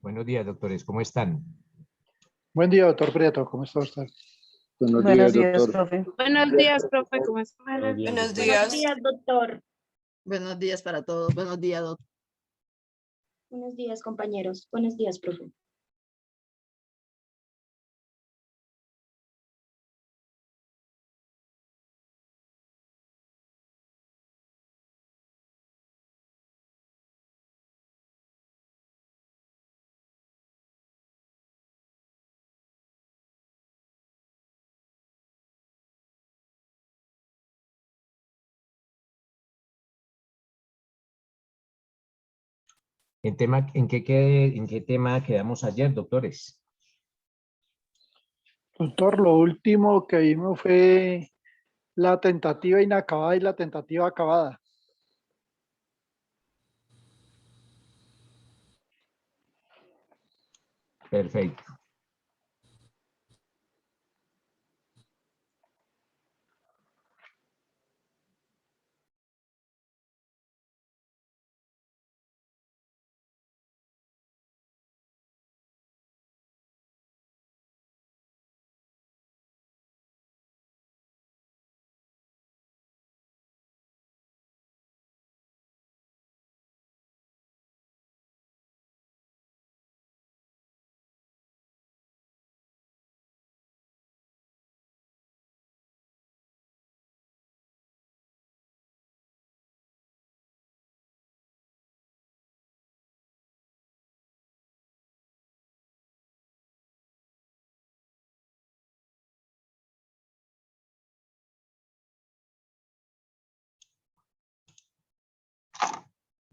Buenos días, doctores, ¿cómo están? Buen día, doctor Prieto, ¿cómo está usted? Buenos días, profe. Buenos días, profe, ¿cómo está? Buenos Buenos días. días, doctor. Buenos días para todos. Buenos días, doctor. Buenos días, compañeros. Buenos días, profe. ¿En qué tema quedamos ayer, doctores? Doctor, lo último que vimos fue la tentativa inacabada y la tentativa acabada. Perfecto.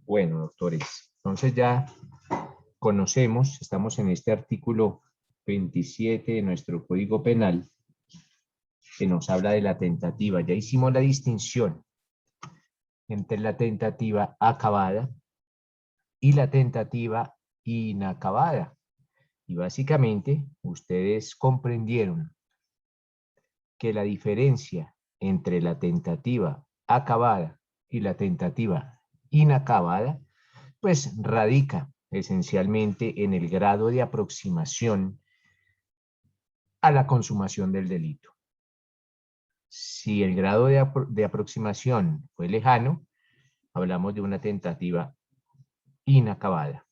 Bueno, doctores, entonces ya conocemos, estamos en este artículo 27 de nuestro Código Penal, que nos habla de la tentativa. Ya hicimos la distinción entre la tentativa acabada y la tentativa inacabada. Y básicamente, ustedes comprendieron que la diferencia entre la tentativa acabada y la tentativa inacabada, pues radica esencialmente en el grado de aproximación a la consumación del delito. Si el grado de aproximación fue lejano, hablamos de una tentativa inacabada.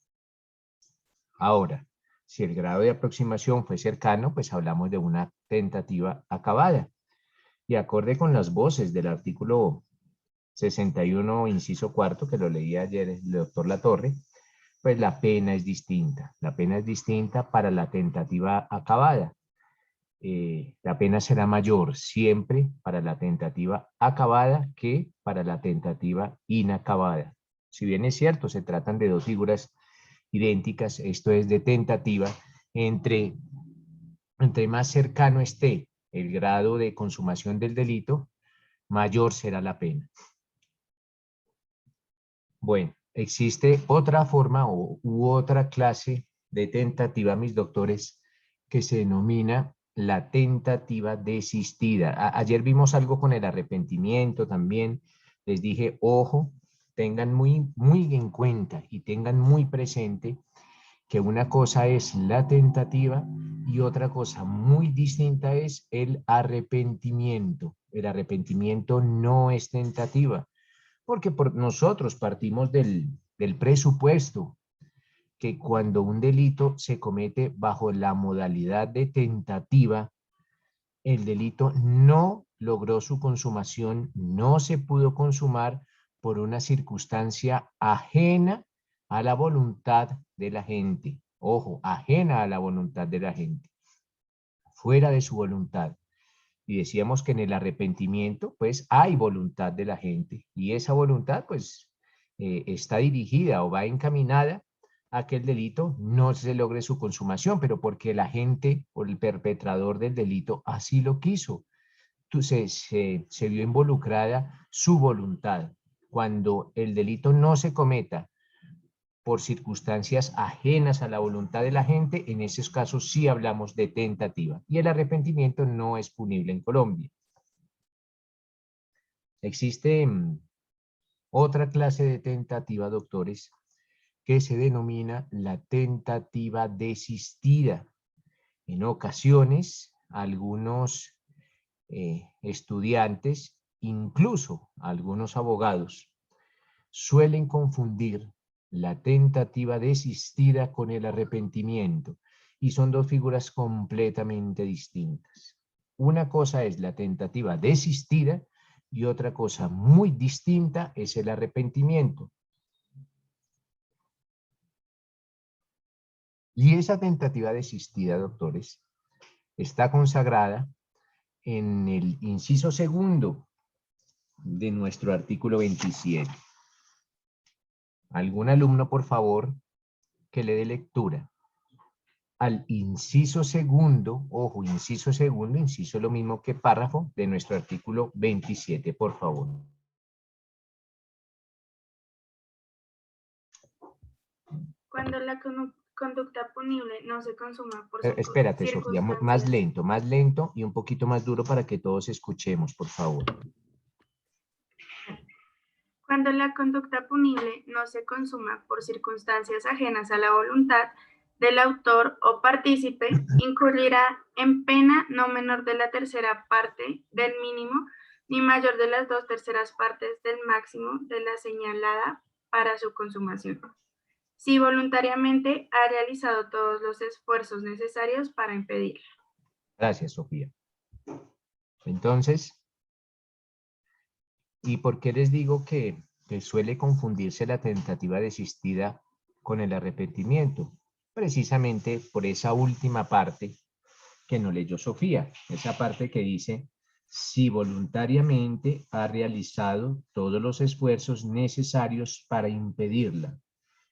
Ahora, si el grado de aproximación fue cercano, pues hablamos de una tentativa acabada. Y acorde con las voces del artículo 61, inciso cuarto, que lo leí ayer el doctor Latorre, pues la pena es distinta. La pena es distinta para la tentativa acabada. La pena será mayor siempre para la tentativa acabada que para la tentativa inacabada. Si bien es cierto, se tratan de dos figuras idénticas, esto es de tentativa, entre más cercano esté el grado de consumación del delito, mayor será la pena. Bueno, existe otra forma u otra clase de tentativa, mis doctores, que se denomina la tentativa desistida. Ayer vimos algo con el arrepentimiento también. Les dije, ojo, tengan muy en cuenta y tengan muy presente que una cosa es la tentativa y otra cosa muy distinta es el arrepentimiento. El arrepentimiento no es tentativa, porque nosotros partimos del presupuesto que cuando un delito se comete bajo la modalidad de tentativa, el delito no logró su consumación, no se pudo consumar por una circunstancia ajena a la voluntad de la gente. Ojo, ajena a la voluntad de la gente, fuera de su voluntad. Y decíamos que en el arrepentimiento, pues hay voluntad de la gente y esa voluntad, pues, está dirigida o va encaminada a que el delito no se logre su consumación, pero porque la gente o el perpetrador del delito así lo quiso. Se vio involucrada su voluntad. Cuando el delito no se cometa por circunstancias ajenas a la voluntad de la gente, en esos casos sí hablamos de tentativa. Y el arrepentimiento no es punible en Colombia. Existe otra clase de tentativa, doctores, que se denomina la tentativa desistida. En ocasiones, algunos estudiantes, incluso algunos abogados, suelen confundir la tentativa desistida con el arrepentimiento, y son dos figuras completamente distintas. Una cosa es la tentativa desistida y otra cosa muy distinta es el arrepentimiento. Y esa tentativa desistida, doctores, está consagrada en el inciso segundo de nuestro artículo 27. ¿Algún alumno, por favor, que le dé lectura al inciso segundo? Ojo, inciso segundo, inciso lo mismo que párrafo de nuestro artículo 27, por favor. Cuando la conducta punible no se consuma por Espérate, Sofía, más lento y un poquito más duro para que todos escuchemos, por favor. Cuando la conducta punible no se consuma por circunstancias ajenas a la voluntad del autor o partícipe, incurrirá en pena no menor de la tercera parte del mínimo, ni mayor de las 2/3 partes del máximo de la señalada para su consumación, si voluntariamente ha realizado todos los esfuerzos necesarios para impedirla. Gracias, Sofía. Entonces, ¿y por qué les digo que suele confundirse la tentativa desistida con el arrepentimiento? Precisamente por esa última parte que no leyó Sofía, esa parte que dice, si voluntariamente ha realizado todos los esfuerzos necesarios para impedirla.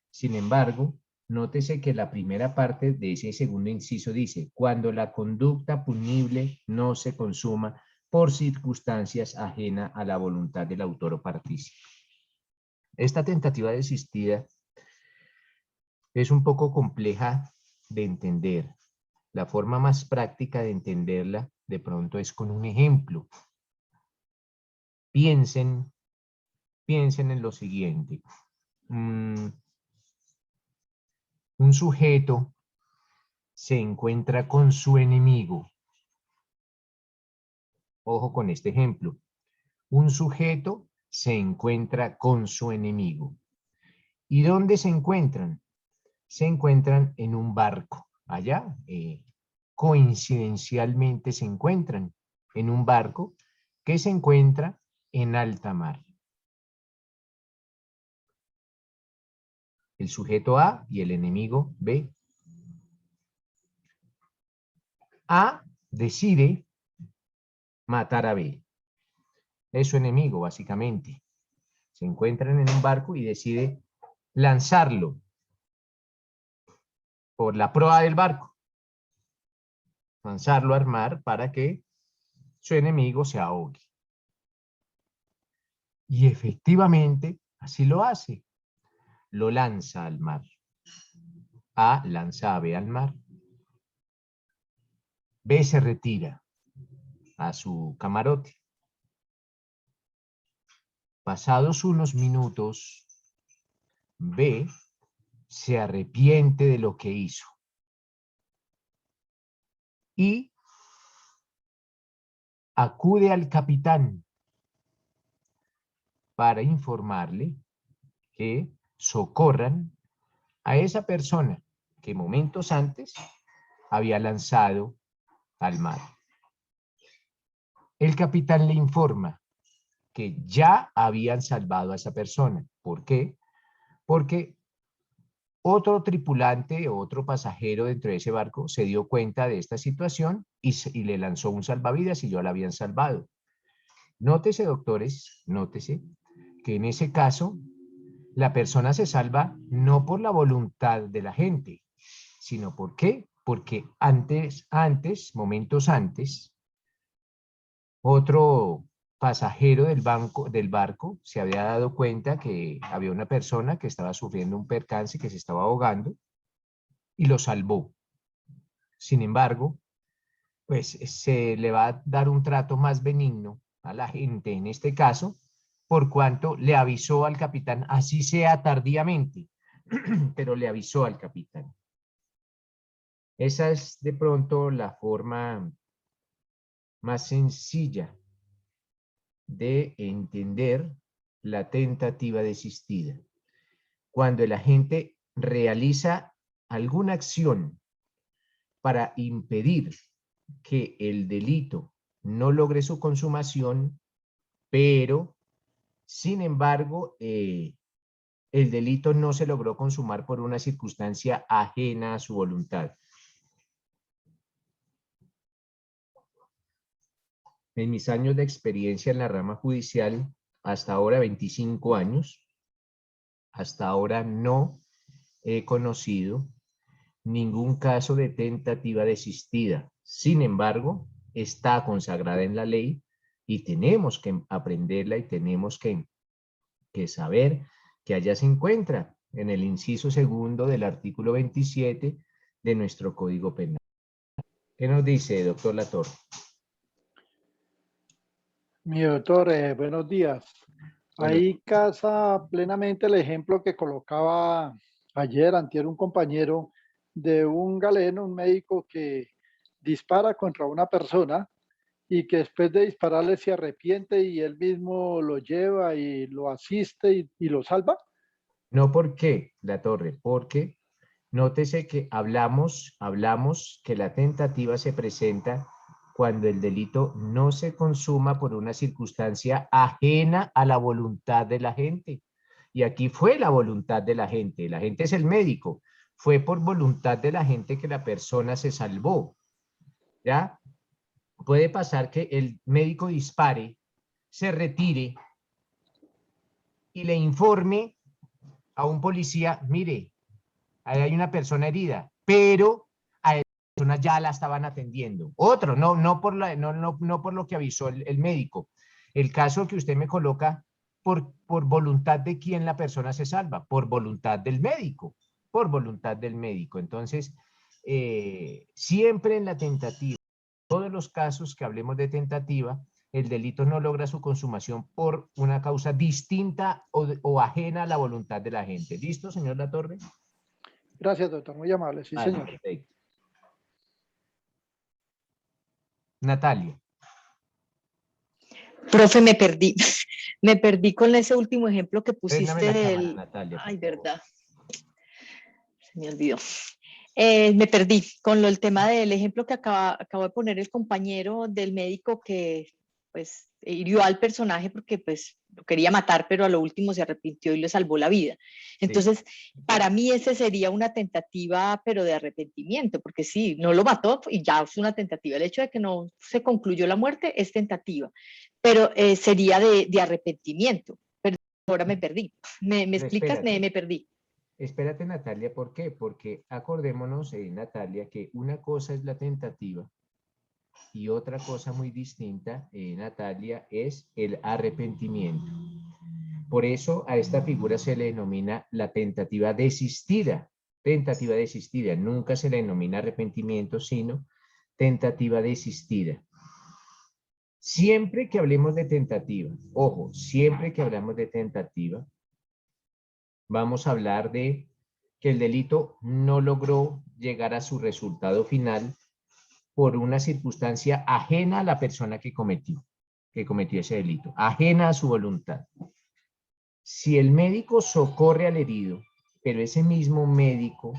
Sin embargo, nótese que la primera parte de ese segundo inciso dice, cuando la conducta punible no se consuma por circunstancias ajenas a la voluntad del autor o partícipe. Esta tentativa desistida es un poco compleja de entender. La forma más práctica de entenderla de pronto es con un ejemplo. Piensen en lo siguiente. Un sujeto se encuentra con su enemigo. Ojo con este ejemplo. Un sujeto se encuentra con su enemigo. ¿Y dónde se encuentran? Se encuentran en un barco. Allá, coincidencialmente se encuentran en un barco que se encuentra en alta mar. El sujeto A y el enemigo B. A decide matar a B. Es su enemigo, básicamente. Se encuentran en un barco y decide lanzarlo por la proa del barco. Lanzarlo al mar para que su enemigo se ahogue. Y efectivamente, así lo hace. Lo lanza al mar. A lanza a B al mar. B se retira a su camarote. Pasados unos minutos, B se arrepiente de lo que hizo. Y acude al capitán para informarle que socorran a esa persona que momentos antes había lanzado al mar. El capitán le informa que ya habían salvado a esa persona. ¿Por qué? Porque otro tripulante, otro pasajero dentro de ese barco se dio cuenta de esta situación y le lanzó un salvavidas y ya la habían salvado. Nótese, doctores, nótese que en ese caso la persona se salva no por la voluntad de la gente, sino ¿por qué? Porque momentos antes, otro pasajero del barco se había dado cuenta que había una persona que estaba sufriendo un percance, que se estaba ahogando, y lo salvó. Sin embargo, pues se le va a dar un trato más benigno a la gente en este caso, por cuanto le avisó al capitán, así sea tardíamente, pero le avisó al capitán. Esa es de pronto la forma más sencilla de entender la tentativa desistida. Cuando el agente realiza alguna acción para impedir que el delito no logre su consumación, pero, sin embargo, el delito no se logró consumar por una circunstancia ajena a su voluntad. En mis años de experiencia en la rama judicial, hasta ahora 25 años, hasta ahora no he conocido ningún caso de tentativa desistida. Sin embargo, está consagrada en la ley y tenemos que aprenderla y tenemos que saber que allá se encuentra en el inciso segundo del artículo 27 de nuestro Código Penal. ¿Qué nos dice, doctor Latorre? Mi doctor, buenos días. Bueno. Ahí casa plenamente el ejemplo que colocaba ayer, antier, un compañero de un galeno, un médico que dispara contra una persona y que después de dispararle se arrepiente y él mismo lo lleva y lo asiste y lo salva. No, ¿por qué, Latorre? Porque nótese que hablamos que la tentativa se presenta cuando el delito no se consuma por una circunstancia ajena a la voluntad de la gente. Y aquí fue la voluntad de la gente es el médico. Fue por voluntad de la gente que la persona se salvó. ¿Ya? Puede pasar que el médico dispare, se retire y le informe a un policía, mire, ahí hay una persona herida, pero a esa persona ya la estaban atendiendo. Otro, no por lo que avisó el médico. El caso que usted me coloca, por voluntad de quién la persona se salva, por voluntad del médico, por voluntad del médico. Entonces, siempre en la tentativa, todos los casos que hablemos de tentativa, el delito no logra su consumación por una causa distinta o ajena a la voluntad de la gente. ¿Listo, señor Latorre? Gracias, doctor. Muy amable. Sí, señor. Perfecto. Natalia. Profe, me perdí. Me perdí con ese último ejemplo que pusiste Cámara, del... Natalia, Ay, por favor. verdad. Se me olvidó. Me perdí con el tema del ejemplo que acabo de poner el compañero del médico que pues hirió al personaje porque pues lo quería matar, pero a lo último se arrepintió y le salvó la vida. Entonces, para mí ese sería una tentativa, pero de arrepentimiento, porque sí, no lo mató y ya es una tentativa. El hecho de que no se concluyó la muerte es tentativa, pero sería de arrepentimiento. Pero ahora me perdí. ¿Me explicas? Espérate. Me perdí. Espérate, Natalia, ¿por qué? Porque acordémonos, Natalia, que una cosa es la tentativa y otra cosa muy distinta, Natalia, es el arrepentimiento. Por eso a esta figura se le denomina la tentativa desistida. Tentativa desistida, nunca se le denomina arrepentimiento, sino tentativa desistida. Siempre que hablemos de tentativa, ojo, siempre que hablamos de tentativa, vamos a hablar de que el delito no logró llegar a su resultado final por una circunstancia ajena a la persona que cometió ese delito, ajena a su voluntad. Si el médico socorre al herido, pero ese mismo médico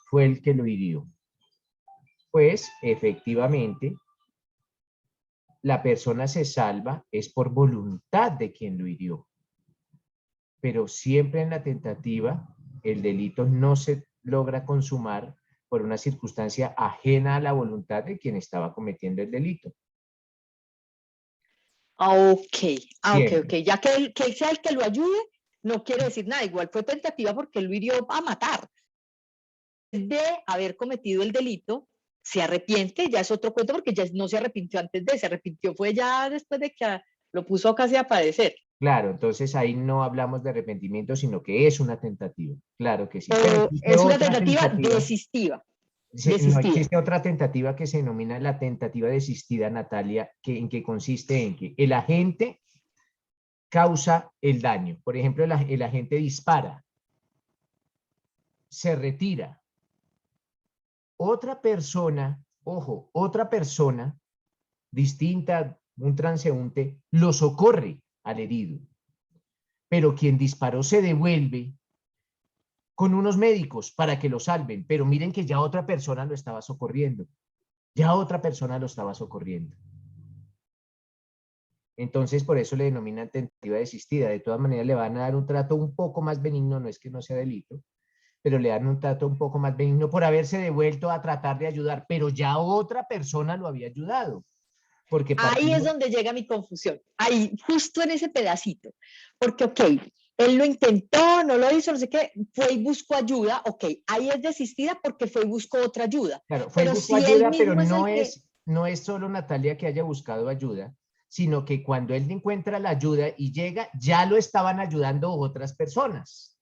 fue el que lo hirió, pues efectivamente la persona se salva es por voluntad de quien lo hirió. Pero siempre en la tentativa el delito no se logra consumar por una circunstancia ajena a la voluntad de quien estaba cometiendo el delito. Ok. Ya que él sea el que lo ayude, no quiere decir nada. Igual fue tentativa porque él lo hirió a matar. De haber cometido el delito, se arrepiente, ya es otro cuento porque ya no se arrepintió antes se arrepintió fue ya después de que lo puso casi a padecer. Claro, entonces ahí no hablamos de arrepentimiento, sino que es una tentativa. Claro que sí. Pero es una tentativa desistiva. No existe otra tentativa que se denomina la tentativa desistida, Natalia, ¿en qué consiste? En que el agente causa el daño. Por ejemplo, el agente dispara se retira. Otra persona, ojo, otra persona distinta, un transeúnte, lo socorre al herido. Pero quien disparó se devuelve con unos médicos para que lo salven. Pero miren que ya otra persona lo estaba socorriendo. Ya otra persona lo estaba socorriendo. Entonces, por eso le denominan tentativa desistida. De todas maneras, le van a dar un trato un poco más benigno, no es que no sea delito, pero le dan un trato un poco más benigno por haberse devuelto a tratar de ayudar, pero ya otra persona lo había ayudado. Porque ahí es donde llega mi confusión, ahí, justo en ese pedacito, porque, ok, él lo intentó, no lo hizo, no sé qué, fue y buscó ayuda, ok, ahí es desistida porque fue y buscó otra ayuda. Claro, fue y buscó ayuda, pero no es solo Natalia que haya buscado ayuda, sino que cuando él encuentra la ayuda y llega, ya lo estaban ayudando otras personas.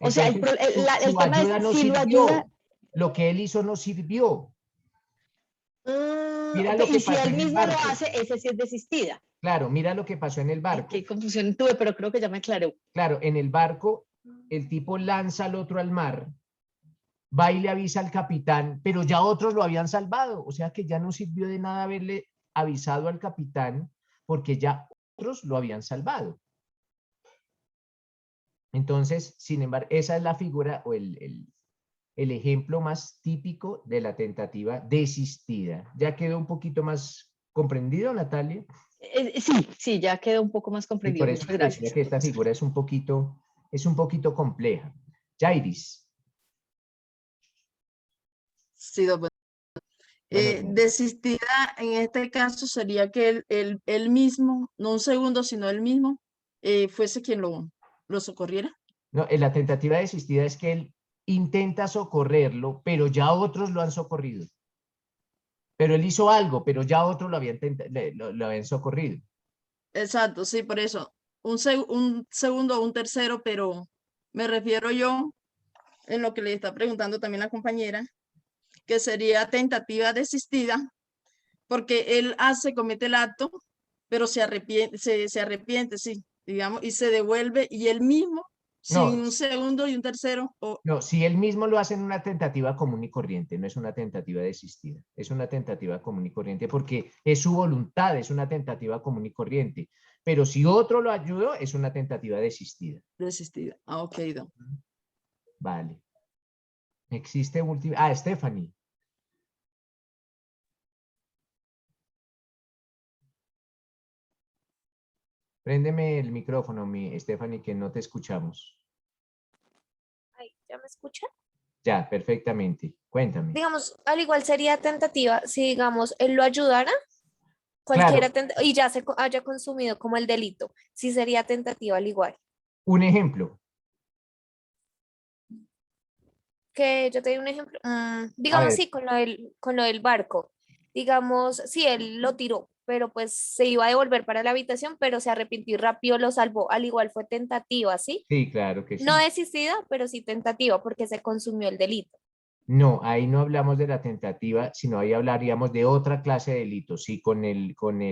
Entonces, o sea, el su tema ayuda es no si sirvió, lo ayuda. lo que él hizo no sirvió. Mira Ok, lo que y si pasó él en el mismo lo barco. hace, ese sí es desistida. Claro, mira lo que pasó en el barco. Qué confusión tuve, pero creo que ya me aclaró. Claro, en el barco, el tipo lanza al otro al mar, va y le avisa al capitán, pero ya otros lo habían salvado. O sea que ya no sirvió de nada haberle avisado al capitán, porque ya otros lo habían salvado. Entonces, sin embargo, esa es la figura o el ejemplo más típico de la tentativa desistida. ¿Ya quedó un poquito más comprendido, Natalia? Sí, ya quedó un poco más Y comprendido. por eso Muchas te decía gracias. que esta figura es un poquito compleja. Jairis. Sí, don. Buenos días. Desistida en este caso sería que él mismo, no un segundo, sino él mismo, fuese quien lo socorriera. No, la tentativa desistida es que él intenta socorrerlo, pero ya otros lo han socorrido. Pero él hizo algo, pero ya otros lo habían socorrido. Exacto, sí, por eso. Un segundo o un tercero, pero me refiero yo, en lo que le está preguntando también la compañera, que sería tentativa desistida, porque él comete el acto, pero se arrepiente, sí, digamos, y se devuelve, y él mismo, sin No, un segundo y un tercero, no, si él mismo lo hace en una tentativa común y corriente, no es una tentativa desistida, es una tentativa común y corriente porque es su voluntad, es una tentativa común y corriente. Pero si otro lo ayudó, es una tentativa desistida. desistida. Ah, ok, don. Vale. Existe Stephanie. Préndeme el micrófono, Stephanie, que no te escuchamos. Ay, ¿ya me escucha? Ya, perfectamente. Cuéntame. Digamos, al igual sería tentativa si, digamos, él lo ayudara, Claro, y ya haya consumido como el delito, sí sería tentativa al igual. un ejemplo. Que yo te doy un ejemplo, A digamos, ver, sí, con lo del barco. Digamos, sí, él lo tiró, pero pues se iba a devolver para la habitación, pero se arrepintió y rápido lo salvó. Al igual fue tentativa, ¿sí? sí, claro que No sí. desistida, pero sí tentativa, porque se consumió el delito. No, ahí no hablamos de la tentativa, sino ahí hablaríamos de otra clase de delitos. Sí,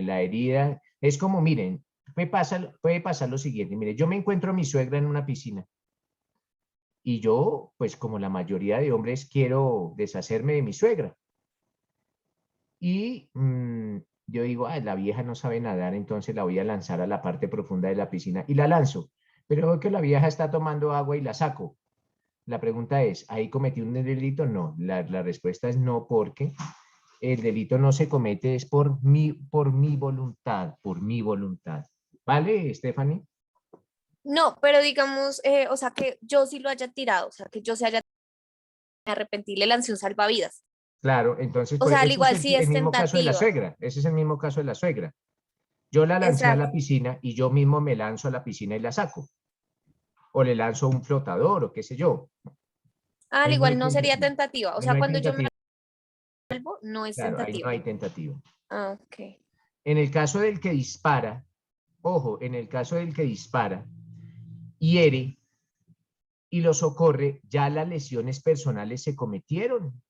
la herida. Es como, miren, puede pasar lo siguiente. Mire, yo me encuentro a mi suegra en una piscina y yo, pues como la mayoría de hombres, quiero deshacerme de mi suegra. Y yo digo, la vieja no sabe nadar, entonces la voy a lanzar a la parte profunda de la piscina y la lanzo. Pero veo que la vieja está tomando agua y la saco. La pregunta es, ¿ahí cometí un delito? No, la respuesta es no, porque el delito no se comete, es por mi voluntad, ¿Vale, Stephanie? No, pero digamos, o sea, que yo sí lo haya tirado, o sea, que yo se haya me arrepentí y le lancé un salvavidas. Claro, entonces O pues, sea, al ese es igual sí el es mismo caso de la tentativa. suegra, ese es el mismo caso de la suegra. Yo la lancé a la Exacto. piscina y yo mismo me lanzo a la piscina y la saco. O le lanzo un flotador o qué sé yo. Al Ahí no hay igual no sería tentativa. tentativa. O Ahí no sea, hay cuando yo me tentativa. salvo, no es Claro, ahí no tentativa. hay tentativa. Ah, ok. En el caso del que dispara, ojo, en el caso del que dispara, hiere y lo socorre, ya las lesiones personales se cometieron.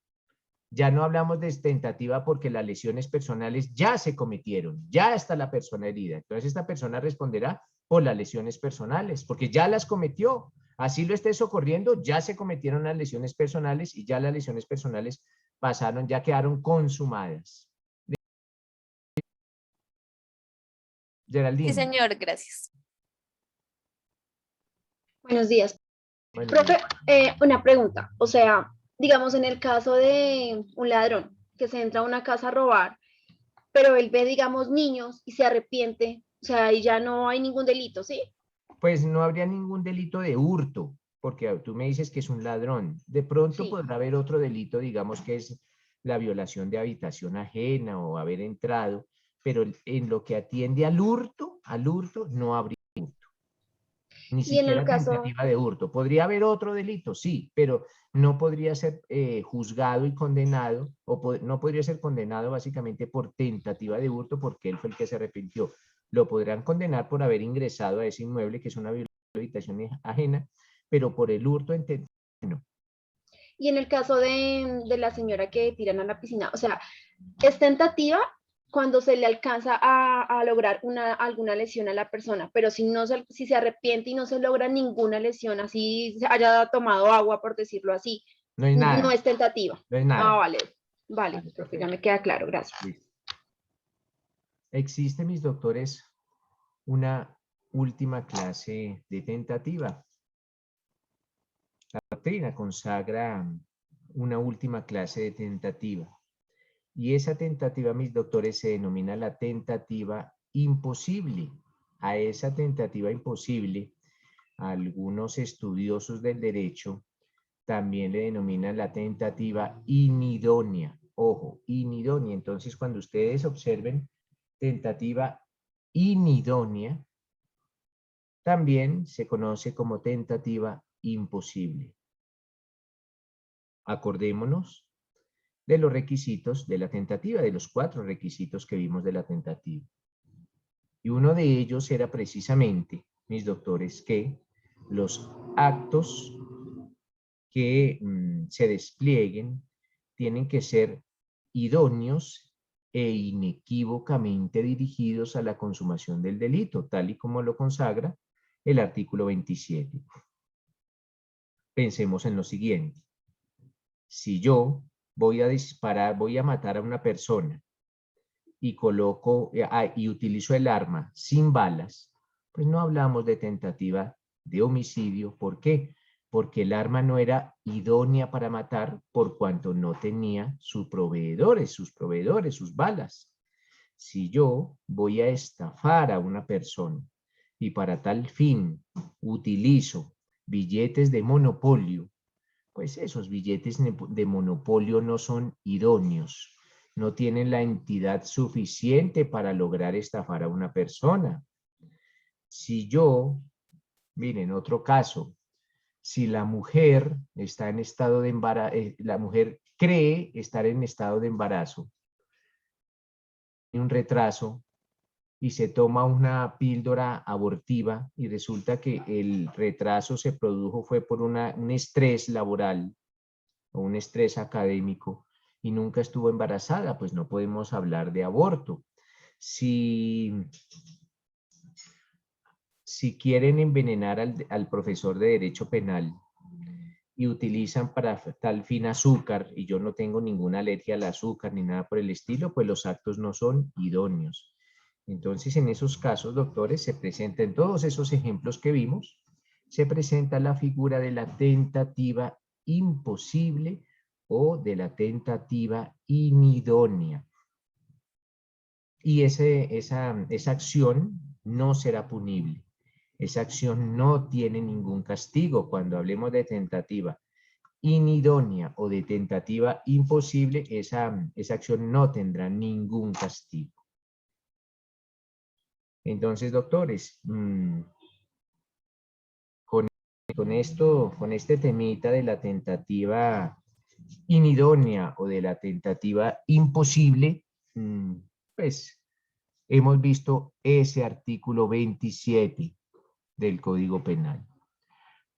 Ya no hablamos de tentativa porque las lesiones personales ya se cometieron, ya está la persona herida. Entonces esta persona responderá por las lesiones personales, porque ya las cometió. Así lo esté socorriendo, ya se cometieron las lesiones personales y ya las lesiones personales pasaron, ya quedaron consumadas. Sí, Geraldine. señor, gracias. Buenos días. Bueno, Profe, una pregunta. O sea, digamos en el caso de un ladrón que se entra a una casa a robar, pero él ve, digamos, niños y se arrepiente, o sea, ahí ya no hay ningún delito, ¿sí? pues no habría ningún delito de hurto, porque tú me dices que es un ladrón. De pronto Sí. podrá haber otro delito, digamos que es la violación de habitación ajena o haber entrado, pero en lo que atiende al hurto no habría hurto. Ni Y en el siquiera caso, tentativa de hurto. Podría haber otro delito, sí, pero no podría ser juzgado y condenado, o no podría ser condenado básicamente por tentativa de hurto porque él fue el que se arrepintió. Lo podrán condenar por haber ingresado a ese inmueble, que es una violación de habitación ajena, pero por el hurto en tentativa no. y en el caso de la señora que tiran a la piscina, o sea, es tentativa cuando se le alcanza a lograr alguna lesión a la persona, pero si se arrepiente y no se logra ninguna lesión, así se haya tomado agua, por decirlo así, No es no nada, es tentativa. no es Ah, nada. vale, vale, Vale, profe, ya perfecto. me queda claro, gracias. Listo. Existe, mis doctores, una última clase de tentativa. La doctrina consagra una última clase de tentativa. Y esa tentativa, mis doctores, se denomina la tentativa imposible. A esa tentativa imposible, algunos estudiosos del derecho también le denominan la tentativa inidónea. Ojo, inidónea. Entonces, cuando ustedes observen tentativa inidónea, también se conoce como tentativa imposible. Acordémonos de los requisitos de la tentativa, de los 4 requisitos que vimos de la tentativa. Y uno de ellos era precisamente, mis doctores, que los actos que se desplieguen tienen que ser idóneos e inequívocamente dirigidos a la consumación del delito, tal y como lo consagra el artículo 27. Pensemos en lo siguiente. Si yo voy a disparar, voy a matar a una persona y coloco y utilizo el arma sin balas, pues no hablamos de tentativa de homicidio. ¿Por qué? Porque el arma no era idónea para matar por cuanto no tenía sus proveedores, sus balas. Si yo voy a estafar a una persona y para tal fin utilizo billetes de monopolio, pues esos billetes de monopolio no son idóneos, no tienen la entidad suficiente para lograr estafar a una persona. Si yo, miren, otro caso, si la mujer está en estado de embarazo, la mujer cree estar en estado de embarazo, un retraso, y se toma una píldora abortiva y resulta que el retraso se produjo fue por un estrés laboral o un estrés académico y nunca estuvo embarazada, pues no podemos hablar de aborto. Si quieren envenenar al profesor de Derecho Penal y utilizan para tal fin azúcar, y yo no tengo ninguna alergia al azúcar ni nada por el estilo, pues los actos no son idóneos. Entonces, en esos casos, doctores, se presenta en todos esos ejemplos que vimos, se presenta la figura de la tentativa imposible o de la tentativa inidónea. Y esa acción no será punible. Esa acción no tiene ningún castigo. Cuando hablemos de tentativa inidónea o de tentativa imposible, esa acción no tendrá ningún castigo. Entonces, doctores, con este temita de la tentativa inidónea o de la tentativa imposible, pues hemos visto ese artículo 27 del Código Penal.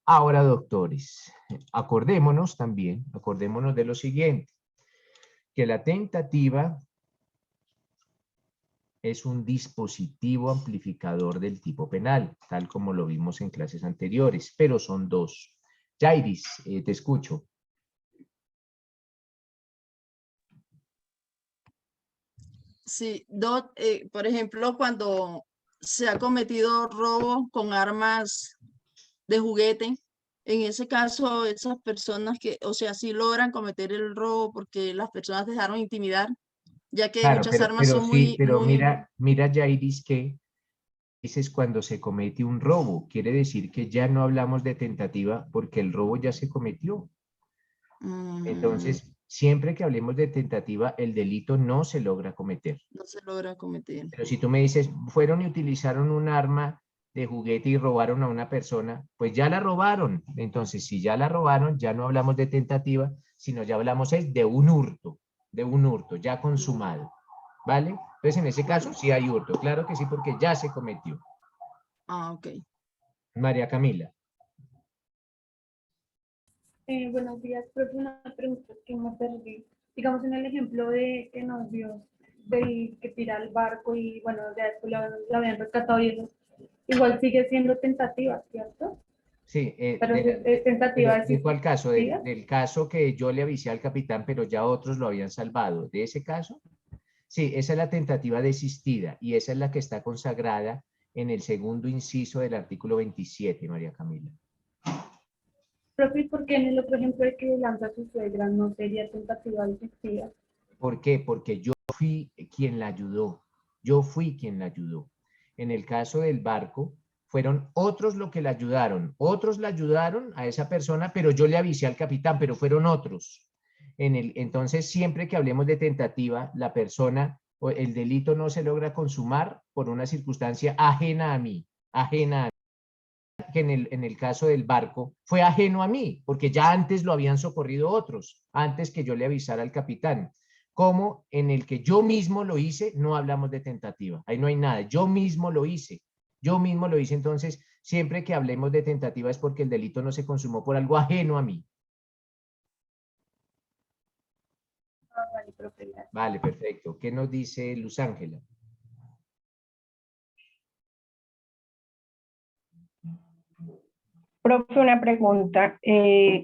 Ahora, doctores, acordémonos de lo siguiente, que la tentativa es un dispositivo amplificador del tipo penal, tal como lo vimos en clases anteriores, pero son dos. Jairis, te escucho. Sí, por ejemplo, cuando se ha cometido robo con armas de juguete, en ese caso, esas personas que, o sea, sí logran cometer el robo porque las personas dejaron intimidar, ya que Claro, muchas armas pero son sí, pero muy, mira, Jairis, que dices cuando se comete un robo, quiere decir que ya no hablamos de tentativa porque el robo ya se cometió. mm, Entonces, siempre que hablemos de tentativa, el delito no se logra cometer. no se logra cometer. Pero si tú me dices, fueron y utilizaron un arma de juguete y robaron a una persona, pues ya la robaron. Entonces, si ya la robaron, ya no hablamos de tentativa, sino ya hablamos es de un hurto ya consumado. ¿Vale? Entonces, en ese caso, sí hay hurto. Claro que sí, porque ya se cometió. Ah, ok. María Camila. Buenos días, profe. Una pregunta que me perdí. Digamos en el ejemplo de que nos dio del que tira al barco y bueno, ya después lo habían rescatado y eso, igual sigue siendo tentativa, ¿cierto? Sí, Pero es tentativa ¿de cuál caso? existida. Del caso que yo le avisé al capitán, pero ya otros lo habían salvado. ¿De ese caso? Sí, esa es la tentativa desistida y esa es la que está consagrada en el segundo inciso del artículo 27, María Camila. Profe, ¿y por qué en el otro ejemplo de que lanza a su suegra no sería tentativa existida? ¿Por qué? Porque yo fui quien la ayudó. Yo fui quien la ayudó. En el caso del barco, fueron otros los que la ayudaron. Otros la ayudaron a esa persona, pero yo le avisé al capitán, pero fueron otros. Entonces, siempre que hablemos de tentativa, la persona o el delito no se logra consumar por una circunstancia ajena a mí, ajena a mí. Que en el caso del barco fue ajeno a mí, porque ya antes lo habían socorrido otros, antes que yo le avisara al capitán. Como en el que yo mismo lo hice, no hablamos de tentativa, ahí no hay nada, yo mismo lo hice, entonces siempre que hablemos de tentativa es porque el delito no se consumó por algo ajeno a mí. Ah, vale, profe, gracias. Vale, perfecto. ¿Qué nos dice Luz Ángela? Profe, una pregunta.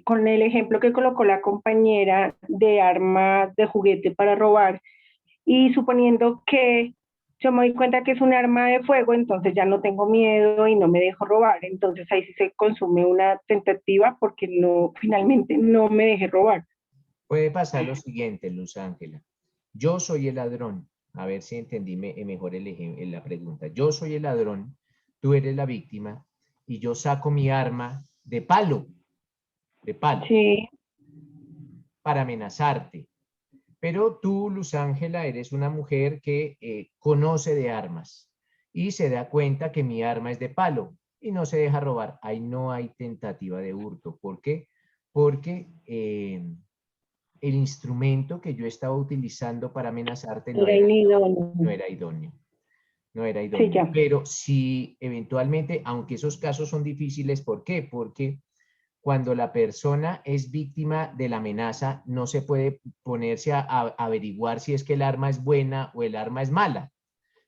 Con el ejemplo que colocó la compañera de armas de juguete para robar, y suponiendo que yo me doy cuenta que es un arma de fuego, entonces ya no tengo miedo y no me dejo robar. Entonces ahí sí se consume una tentativa porque no, finalmente no me dejé robar. Puede pasar lo siguiente, Luz Ángela. Yo soy el ladrón. A ver si entendí mejor la pregunta. Yo soy el ladrón, tú eres la víctima y yo saco mi arma de palo, Sí, para amenazarte. Pero tú, Luz Ángela, eres una mujer que conoce de armas y se da cuenta que mi arma es de palo y no se deja robar. Ahí no hay tentativa de hurto. ¿Por qué? Porque el instrumento que yo estaba utilizando para amenazarte no era era inidóneo. no era idóneo. No era Sí, idóneo. ya. Pero si eventualmente, aunque esos casos son difíciles, ¿por qué? Porque cuando la persona es víctima de la amenaza, no se puede ponerse a averiguar si es que el arma es buena o el arma es mala.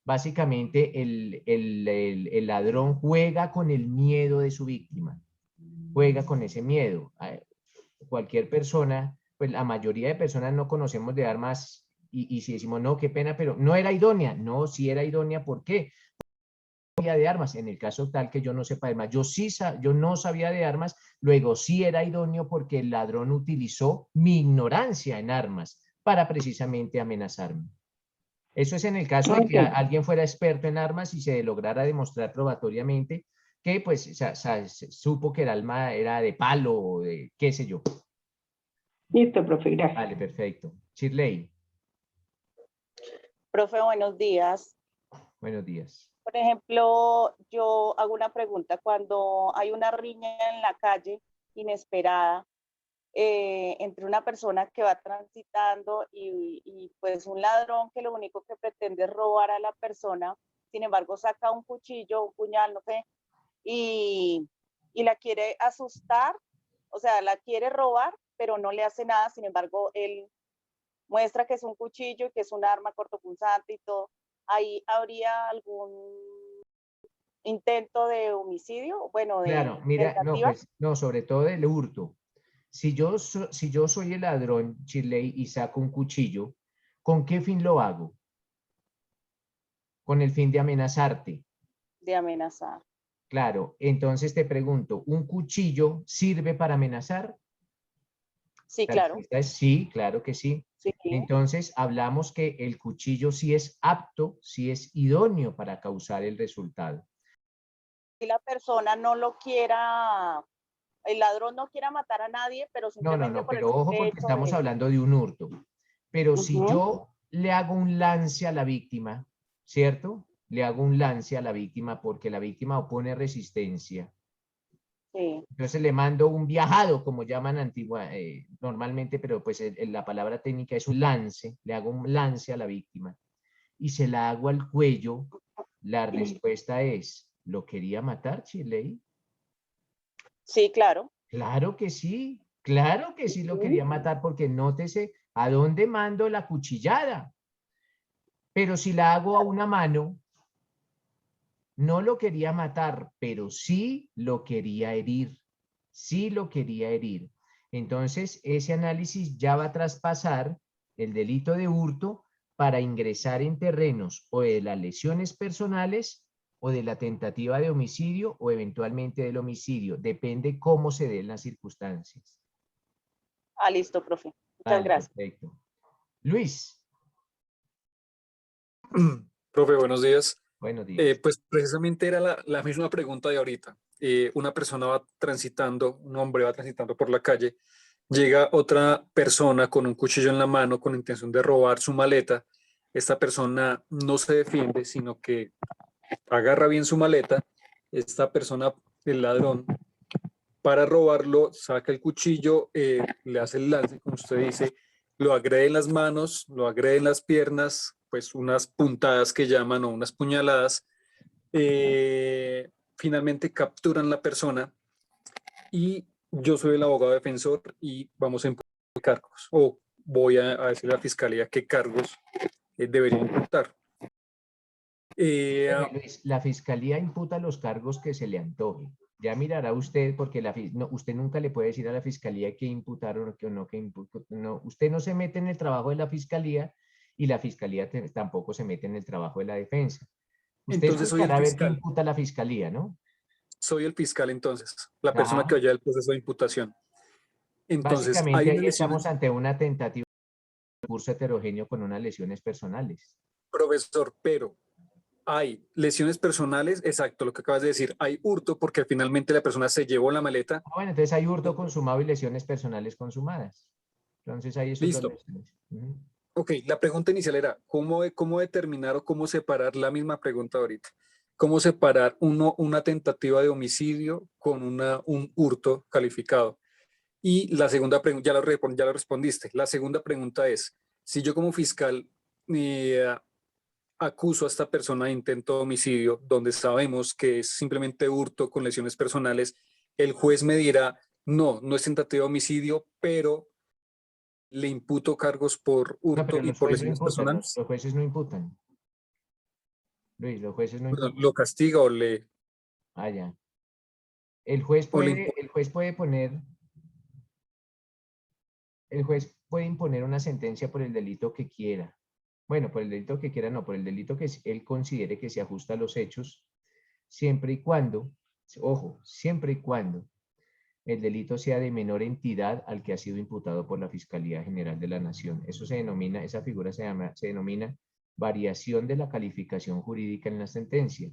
Básicamente, el ladrón juega con el miedo de su víctima, juega con ese miedo. Cualquier persona, pues la mayoría de personas no conocemos de armas y si decimos, no, qué pena, pero no era idónea. No, sí era idónea, ¿por qué? De armas, en el caso tal que yo no sepa de armas, yo no sabía de armas, luego sí era idóneo porque el ladrón utilizó mi ignorancia en armas para precisamente amenazarme. Eso es en el caso de que alguien fuera experto en armas y se lograra demostrar probatoriamente que pues supo que el arma era de palo o de qué sé yo. Listo, profe, gracias. Vale, perfecto. Shirley, Profe, buenos días. buenos días. Por ejemplo, yo hago una pregunta. Cuando hay una riña en la calle inesperada entre una persona que va transitando y pues un ladrón que lo único que pretende es robar a la persona, sin embargo saca un cuchillo, un puñal, no sé, y la quiere asustar, o sea, la quiere robar, pero no le hace nada, sin embargo, él muestra que es un cuchillo y que es un arma cortopunzante y todo. ahí habría algún intento de homicidio, bueno, de Claro, mira, no, tentativa. pues, no, sobre todo del hurto. Si yo soy el ladrón, Chirley, y saco un cuchillo, ¿con qué fin lo hago? Con el fin de amenazarte. De amenazar. Claro, entonces te pregunto, ¿un cuchillo sirve para amenazar? Sí, La claro. respuesta es sí, claro que sí. Sí. Entonces hablamos que el cuchillo sí es apto, sí es idóneo para causar el resultado. Si la persona no lo quiera, el ladrón no quiera matar a nadie, pero simplemente por el pero ojo simple porque hecho estamos de... hablando de un hurto. Pero si Ujú. yo le hago un lance a la víctima, ¿cierto? Le hago un lance a la víctima porque la víctima opone resistencia. Sí. Entonces le mando un viajado, como llaman normalmente, pero pues la palabra técnica es un lance. Le hago un lance a la víctima y se la hago al cuello. La respuesta es, ¿lo quería matar, Chirley? Sí, claro. Claro que sí lo quería matar porque nótese a dónde mando la cuchillada. Pero si la hago a una mano, no lo quería matar, pero sí lo quería herir. Sí lo quería herir. Entonces, ese análisis ya va a traspasar el delito de hurto para ingresar en terrenos o de las lesiones personales o de la tentativa de homicidio o eventualmente del homicidio. Depende cómo se den las circunstancias. Ah, listo, profe. Muchas Vale, gracias. perfecto. Luis. Profe, buenos días. Buenos días. Pues precisamente era la misma pregunta de ahorita. Una persona va transitando, un hombre va transitando por la calle, llega otra persona con un cuchillo en la mano con intención de robar su maleta. Esta persona no se defiende, sino que agarra bien su maleta. Esta persona, el ladrón, para robarlo, saca el cuchillo, le hace el lance, como usted dice, lo agrede en las manos, lo agrede en las piernas, pues unas puntadas que llaman o unas puñaladas. Finalmente capturan la persona y yo soy el abogado defensor y vamos a imputar cargos o voy a decirle a la fiscalía qué cargos debería imputar. Luis, la fiscalía imputa los cargos que se le antoje. Ya mirará usted, porque usted nunca le puede decir a la fiscalía qué imputar o no, no. Usted no se mete en el trabajo de la fiscalía y la fiscalía tampoco se mete en el trabajo de la defensa. Usted Entonces soy el escuchará a ver qué fiscal. imputa la fiscalía, ¿no? Soy el fiscal entonces, la persona que vaya al proceso de imputación. Entonces, hay básicamente una ahí lesión. estamos ante una tentativa de recurso heterogéneo con unas lesiones personales. Profesor, pero hay lesiones personales, exacto, lo que acabas de decir, hay hurto porque finalmente la persona se llevó la maleta. Bueno, entonces hay hurto consumado y lesiones personales consumadas. Entonces hay esos dos lesiones. Ok, la pregunta inicial era, ¿cómo determinar o cómo separar la misma pregunta ahorita? ¿Cómo separar una tentativa de homicidio con un hurto calificado? Y la segunda pregunta, ya lo respondiste. La segunda pregunta es, si yo como fiscal acuso a esta persona de intento de homicidio, donde sabemos que es simplemente hurto con lesiones personales, el juez me dirá, no es tentativa de homicidio, pero le imputo cargos por hurto y por lesiones personales. Los jueces no imputan. Luis, los jueces no imputan. ¿Lo castiga o le...? Ah, ya. El juez puede imponer una sentencia por el delito que quiera. Bueno, por el delito que quiera, no, por el delito que él considere que se ajusta a los hechos, siempre y cuando, ojo, siempre y cuando el delito sea de menor entidad al que ha sido imputado por la Fiscalía General de la Nación. Eso se denomina, esa figura se denomina variación de la calificación jurídica en la sentencia.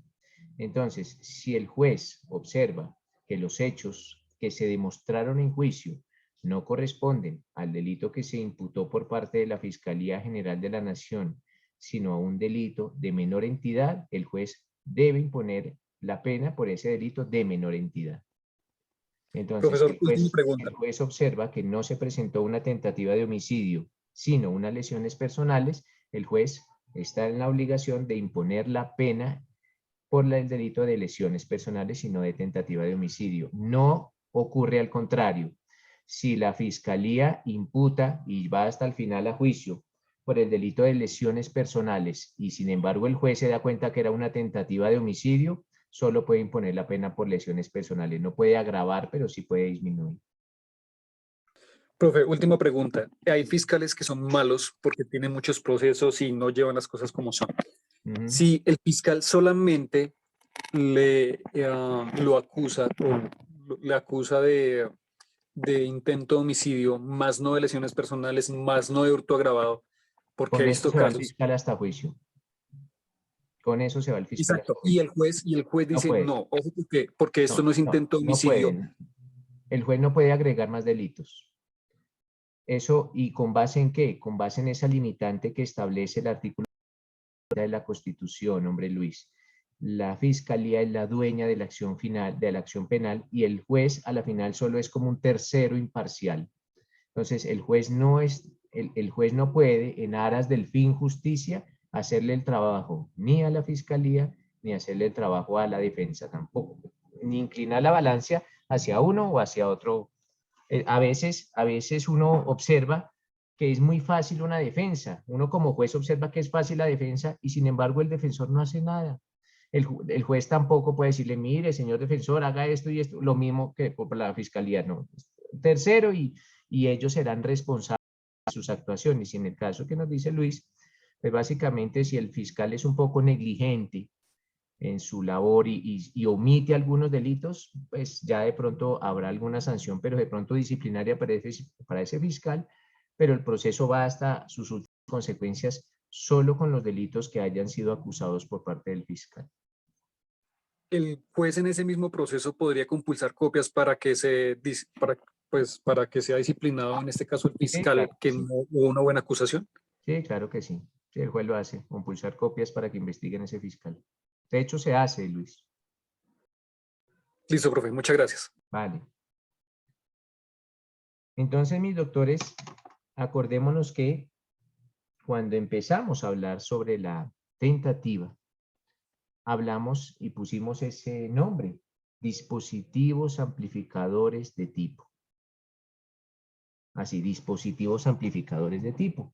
Entonces, si el juez observa que los hechos que se demostraron en juicio no corresponden al delito que se imputó por parte de la Fiscalía General de la Nación, sino a un delito de menor entidad, el juez debe imponer la pena por ese delito de menor entidad. Entonces, profesor, última pregunta. el juez observa que no se presentó una tentativa de homicidio, sino unas lesiones personales, el juez está en la obligación de imponer la pena por el delito de lesiones personales y no de tentativa de homicidio. No ocurre al contrario. Si la fiscalía imputa y va hasta el final a juicio por el delito de lesiones personales y sin embargo el juez se da cuenta que era una tentativa de homicidio, solo puede imponer la pena por lesiones personales. No puede agravar, pero sí puede disminuir. Profe, última pregunta. Hay fiscales que son malos porque tienen muchos procesos y no llevan las cosas como son. Si el fiscal solamente lo acusa o le acusa de intento de homicidio, más no de lesiones personales, más no de hurto agravado, porque he Con eso visto se va el casos. fiscal hasta juicio. Con eso se va el fiscal hasta Exacto. juicio. Y el juez No dice, puede. no, ojo, porque esto no es intento de No homicidio. pueden. El juez no puede agregar más delitos. Eso, ¿y con base en qué? Con base en esa limitante que establece el artículo de la Constitución, hombre Luis. La fiscalía es la dueña de la acción final, de la acción penal, y el juez a la final solo es como un tercero imparcial. Entonces, el juez no puede, en aras del fin justicia, hacerle el trabajo ni a la fiscalía, ni hacerle el trabajo a la defensa tampoco. Ni inclinar la balanza hacia uno o hacia otro. A veces uno observa que es muy fácil una defensa. Uno como juez observa que es fácil la defensa y sin embargo el defensor no hace nada. El juez tampoco puede decirle, mire, señor defensor, haga esto y esto. Lo mismo que por la fiscalía, no. Tercero, y ellos serán responsables de sus actuaciones. Y en el caso que nos dice Luis, pues básicamente si el fiscal es un poco negligente en su labor y omite algunos delitos, pues ya de pronto habrá alguna sanción, pero de pronto disciplinaria para ese fiscal, pero el proceso va hasta sus últimas consecuencias solo con los delitos que hayan sido acusados por parte del fiscal. El juez en ese mismo proceso podría compulsar copias para que para que sea disciplinado, en este caso el fiscal, claro, que sí. no hubo una buena acusación. Sí, claro que sí. Sí, el juez lo hace, compulsar copias para que investiguen ese fiscal. De hecho, se hace, Luis. Listo, profe, muchas gracias. Vale. Entonces, mis doctores, acordémonos que cuando empezamos a hablar sobre la tentativa, hablamos y pusimos ese nombre, dispositivos amplificadores de tipo. Así, dispositivos amplificadores de tipo.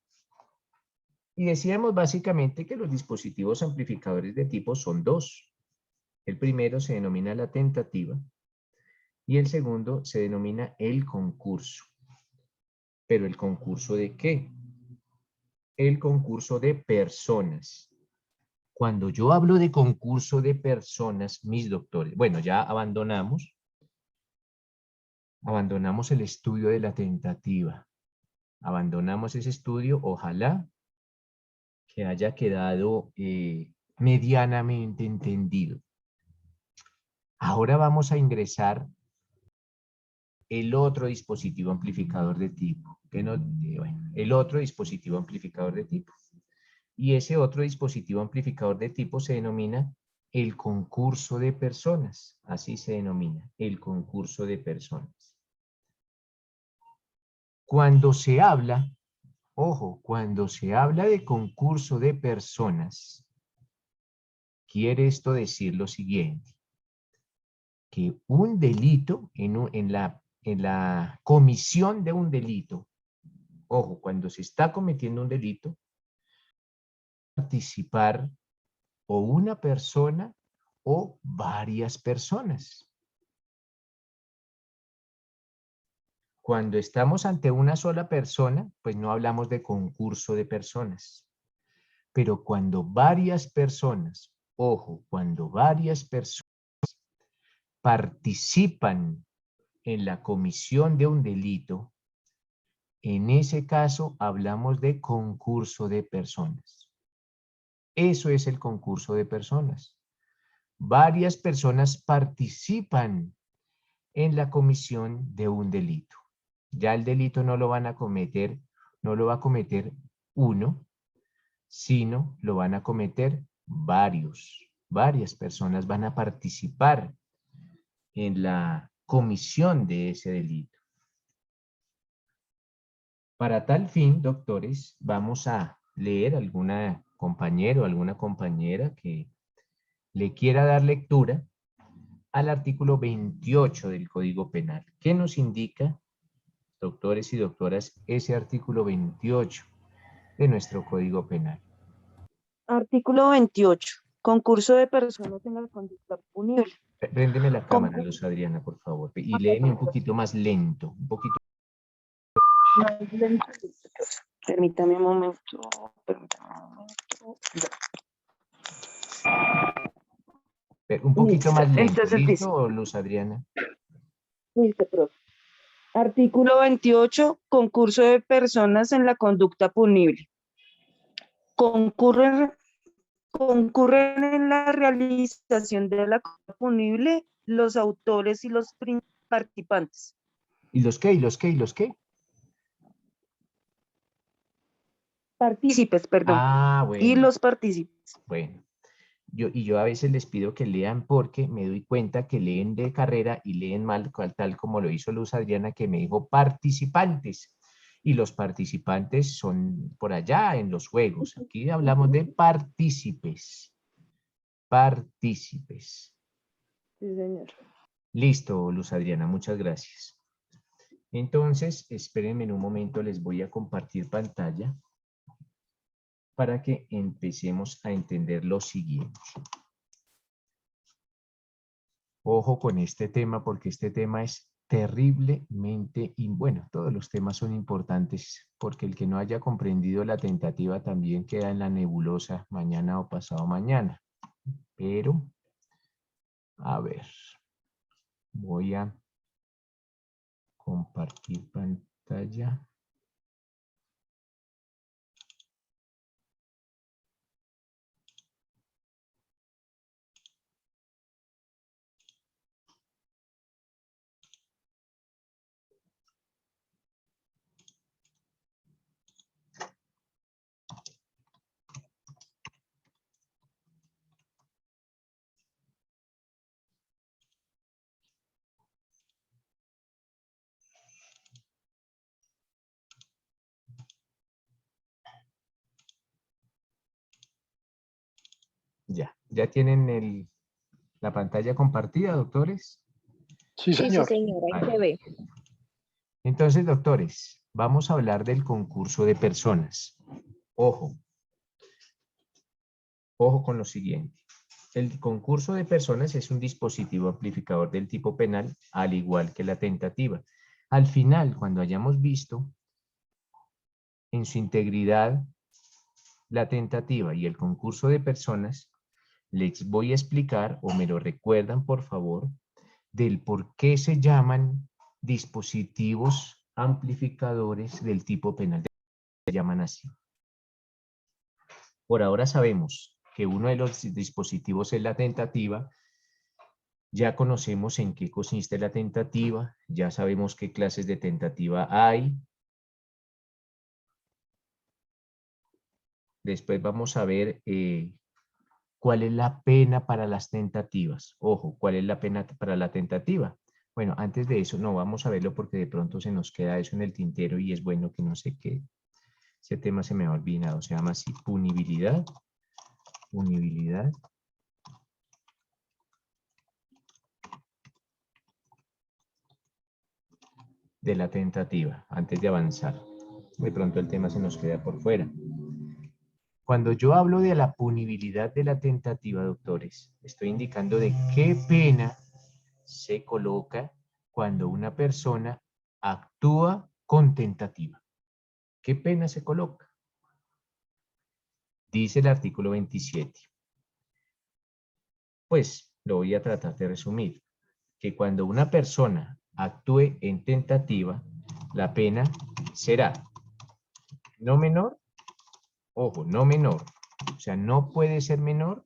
Y decíamos básicamente que los dispositivos amplificadores de tipo son dos. El primero se denomina la tentativa y el segundo se denomina el concurso. ¿Pero el concurso de qué? El concurso de personas. Cuando yo hablo de concurso de personas, mis doctores, bueno, ya abandonamos el estudio de la tentativa. Abandonamos ese estudio, ojalá que haya quedado medianamente entendido. Ahora vamos a ingresar el otro dispositivo amplificador de tipo. El otro dispositivo amplificador de tipo. Y ese otro dispositivo amplificador de tipo se denomina el concurso de personas. Así se denomina, el concurso de personas. Cuando se habla, ojo, cuando se habla de concurso de personas, quiere esto decir lo siguiente, que un delito, en la comisión de un delito, ojo, cuando se está cometiendo un delito, participar o una persona o varias personas. Cuando estamos ante una sola persona, pues no hablamos de concurso de personas. Pero cuando varias personas, ojo, cuando varias personas participan en la comisión de un delito, en ese caso hablamos de concurso de personas. Eso es el concurso de personas. Varias personas participan en la comisión de un delito. Ya el delito no lo van a cometer, no lo va a cometer uno, sino lo van a cometer varios. Varias personas van a participar en la comisión de ese delito. Para tal fin, doctores, vamos a leer alguna compañero o alguna compañera que le quiera dar lectura al artículo 28 del Código Penal. ¿Qué nos indica, doctores y doctoras, ese artículo 28? de nuestro Código Penal. Artículo 28. Concurso de personas en la conducta punible. Préndeme la cámara, Concurso. Luz Adriana, por favor. Y léeme un poquito más lento, un poquito. Permítame un momento. Un poquito más lento. Entonces dice. ¿Listo, Luz Adriana? Listo, profe. Artículo 28. Concurso de personas en la conducta punible. Concurren en la realización de la conducta punible los autores y los participantes. ¿Y los qué? ¿Y los qué? ¿Y los qué? Partícipes, perdón. Ah, bueno. Y los partícipes. Bueno. Yo a veces les pido que lean porque me doy cuenta que leen de carrera y leen mal, tal como lo hizo Luz Adriana, que me dijo participantes. Y los participantes son por allá en los juegos. Aquí hablamos de partícipes. Partícipes. Sí, señor. Listo, Luz Adriana, muchas gracias. Entonces, espérenme un momento, les voy a compartir pantalla para que empecemos a entender lo siguiente. Ojo con este tema, porque este tema es terriblemente, bueno, todos los temas son importantes, porque el que no haya comprendido la tentativa también queda en la nebulosa mañana o pasado mañana. Pero, a ver, voy a compartir pantalla. ¿Ya tienen la pantalla compartida, doctores? Sí, Sí, señor. señora, ahí Vale. se ve. Entonces, doctores, vamos a hablar del concurso de personas. Ojo. Ojo con lo siguiente. El concurso de personas es un dispositivo amplificador del tipo penal, al igual que la tentativa. Al final, cuando hayamos visto en su integridad la tentativa y el concurso de personas, les voy a explicar, o me lo recuerdan por favor, del por qué se llaman dispositivos amplificadores del tipo penal. Se llaman así. Por ahora sabemos que uno de los dispositivos es la tentativa. Ya conocemos en qué consiste la tentativa, ya sabemos qué clases de tentativa hay. Después vamos a ver cuál es la pena para las tentativas. Ojo, ¿cuál es la pena para la tentativa? Bueno, antes de eso, no, vamos a verlo porque de pronto se nos queda eso en el tintero y es bueno que no sé qué. Ese tema se me ha olvidado, se llama así, punibilidad. Punibilidad. De la tentativa, antes de avanzar. De pronto el tema se nos queda por fuera. Cuando yo hablo de la punibilidad de la tentativa, doctores, estoy indicando de qué pena se coloca cuando una persona actúa con tentativa. ¿Qué pena se coloca? Dice el artículo 27. Pues lo voy a tratar de resumir. Que cuando una persona actúe en tentativa, la pena será no menor, ojo, no menor, o sea, no puede ser menor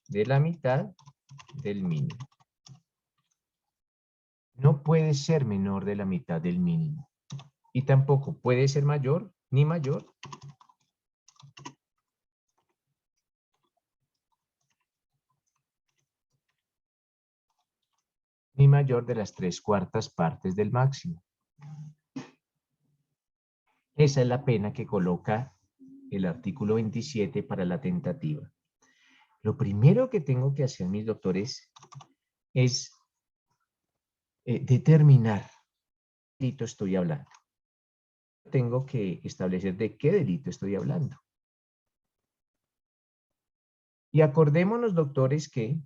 de la mitad del mínimo. No puede ser menor de la mitad del mínimo. Y tampoco puede ser mayor ni mayor de las 3/4 partes del máximo. Esa es la pena que coloca el artículo 27 para la tentativa. Lo primero que tengo que hacer, mis doctores, es determinar qué delito estoy hablando. tengo que establecer de qué delito estoy hablando. Y acordémonos, doctores, que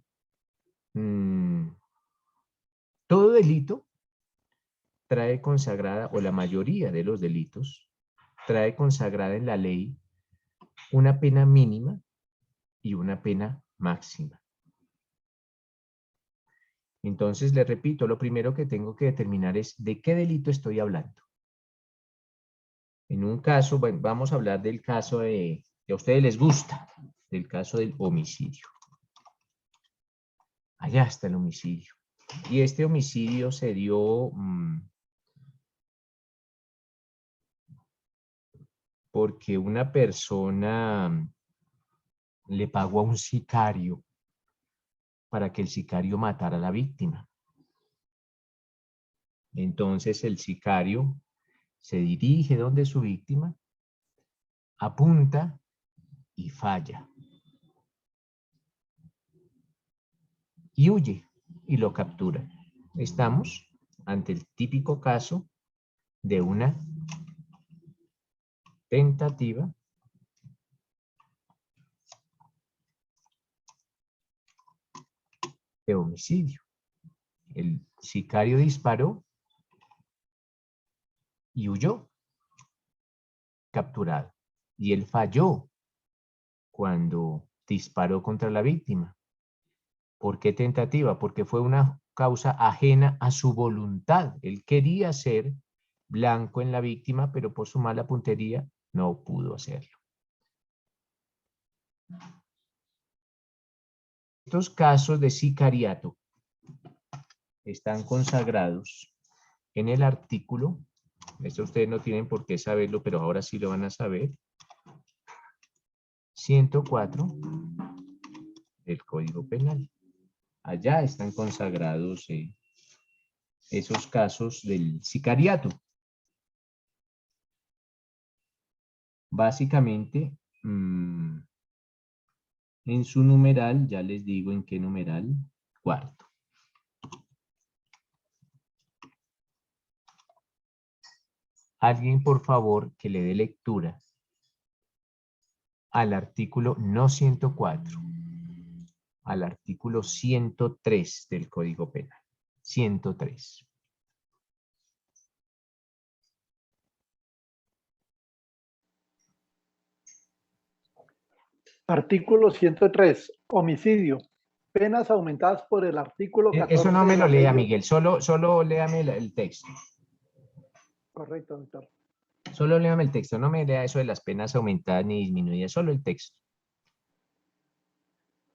todo delito trae consagrada, o la mayoría de los delitos, trae consagrada en la ley una pena mínima y una pena máxima. Entonces, le repito, lo primero que tengo que determinar es de qué delito estoy hablando. En un caso, bueno, vamos a hablar del caso que a ustedes les gusta, del caso del homicidio. Allá está el homicidio. Y este homicidio se dio porque una persona le pagó a un sicario para que el sicario matara a la víctima. Entonces el sicario se dirige donde su víctima, apunta y falla. Y huye y lo captura. Estamos ante el típico caso de una tentativa de homicidio. El sicario disparó y huyó, capturado. Y él falló cuando disparó contra la víctima. ¿Por qué tentativa? Porque fue una causa ajena a su voluntad. Él quería ser blanco en la víctima, pero por su mala puntería no pudo hacerlo. Estos casos de sicariato están consagrados en el artículo, esto ustedes no tienen por qué saberlo, pero ahora sí lo van a saber, 104 del Código Penal. Allá están consagrados esos casos del sicariato. Básicamente, en su numeral, ya les digo en qué numeral, cuarto. Alguien, por favor, que le dé lectura al artículo no 104, al artículo 103 del Código Penal. 103. Artículo 103. Homicidio. Penas aumentadas por el artículo 14 Eso no me de lo la ley lea, de- Miguel. Solo léame el texto. Correcto, doctor. Solo léame el texto. No me lea eso de las penas aumentadas ni disminuidas. Solo el texto.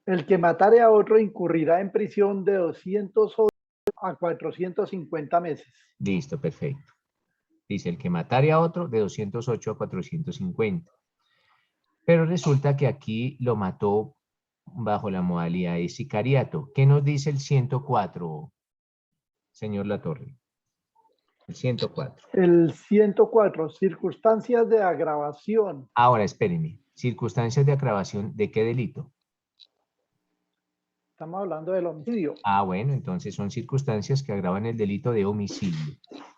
El que matare a otro incurrirá en prisión de 208 a 450 meses. Listo, perfecto. Dice, el que matare a otro de 208 a 450. Pero resulta que aquí lo mató bajo la modalidad de sicariato. ¿Qué nos dice el 104, señor Latorre? El 104. El 104. Circunstancias de agravación. Ahora, espérenme. Circunstancias de agravación, ¿de qué delito? Estamos hablando del homicidio. Ah, bueno, entonces son circunstancias que agravan el delito de homicidio.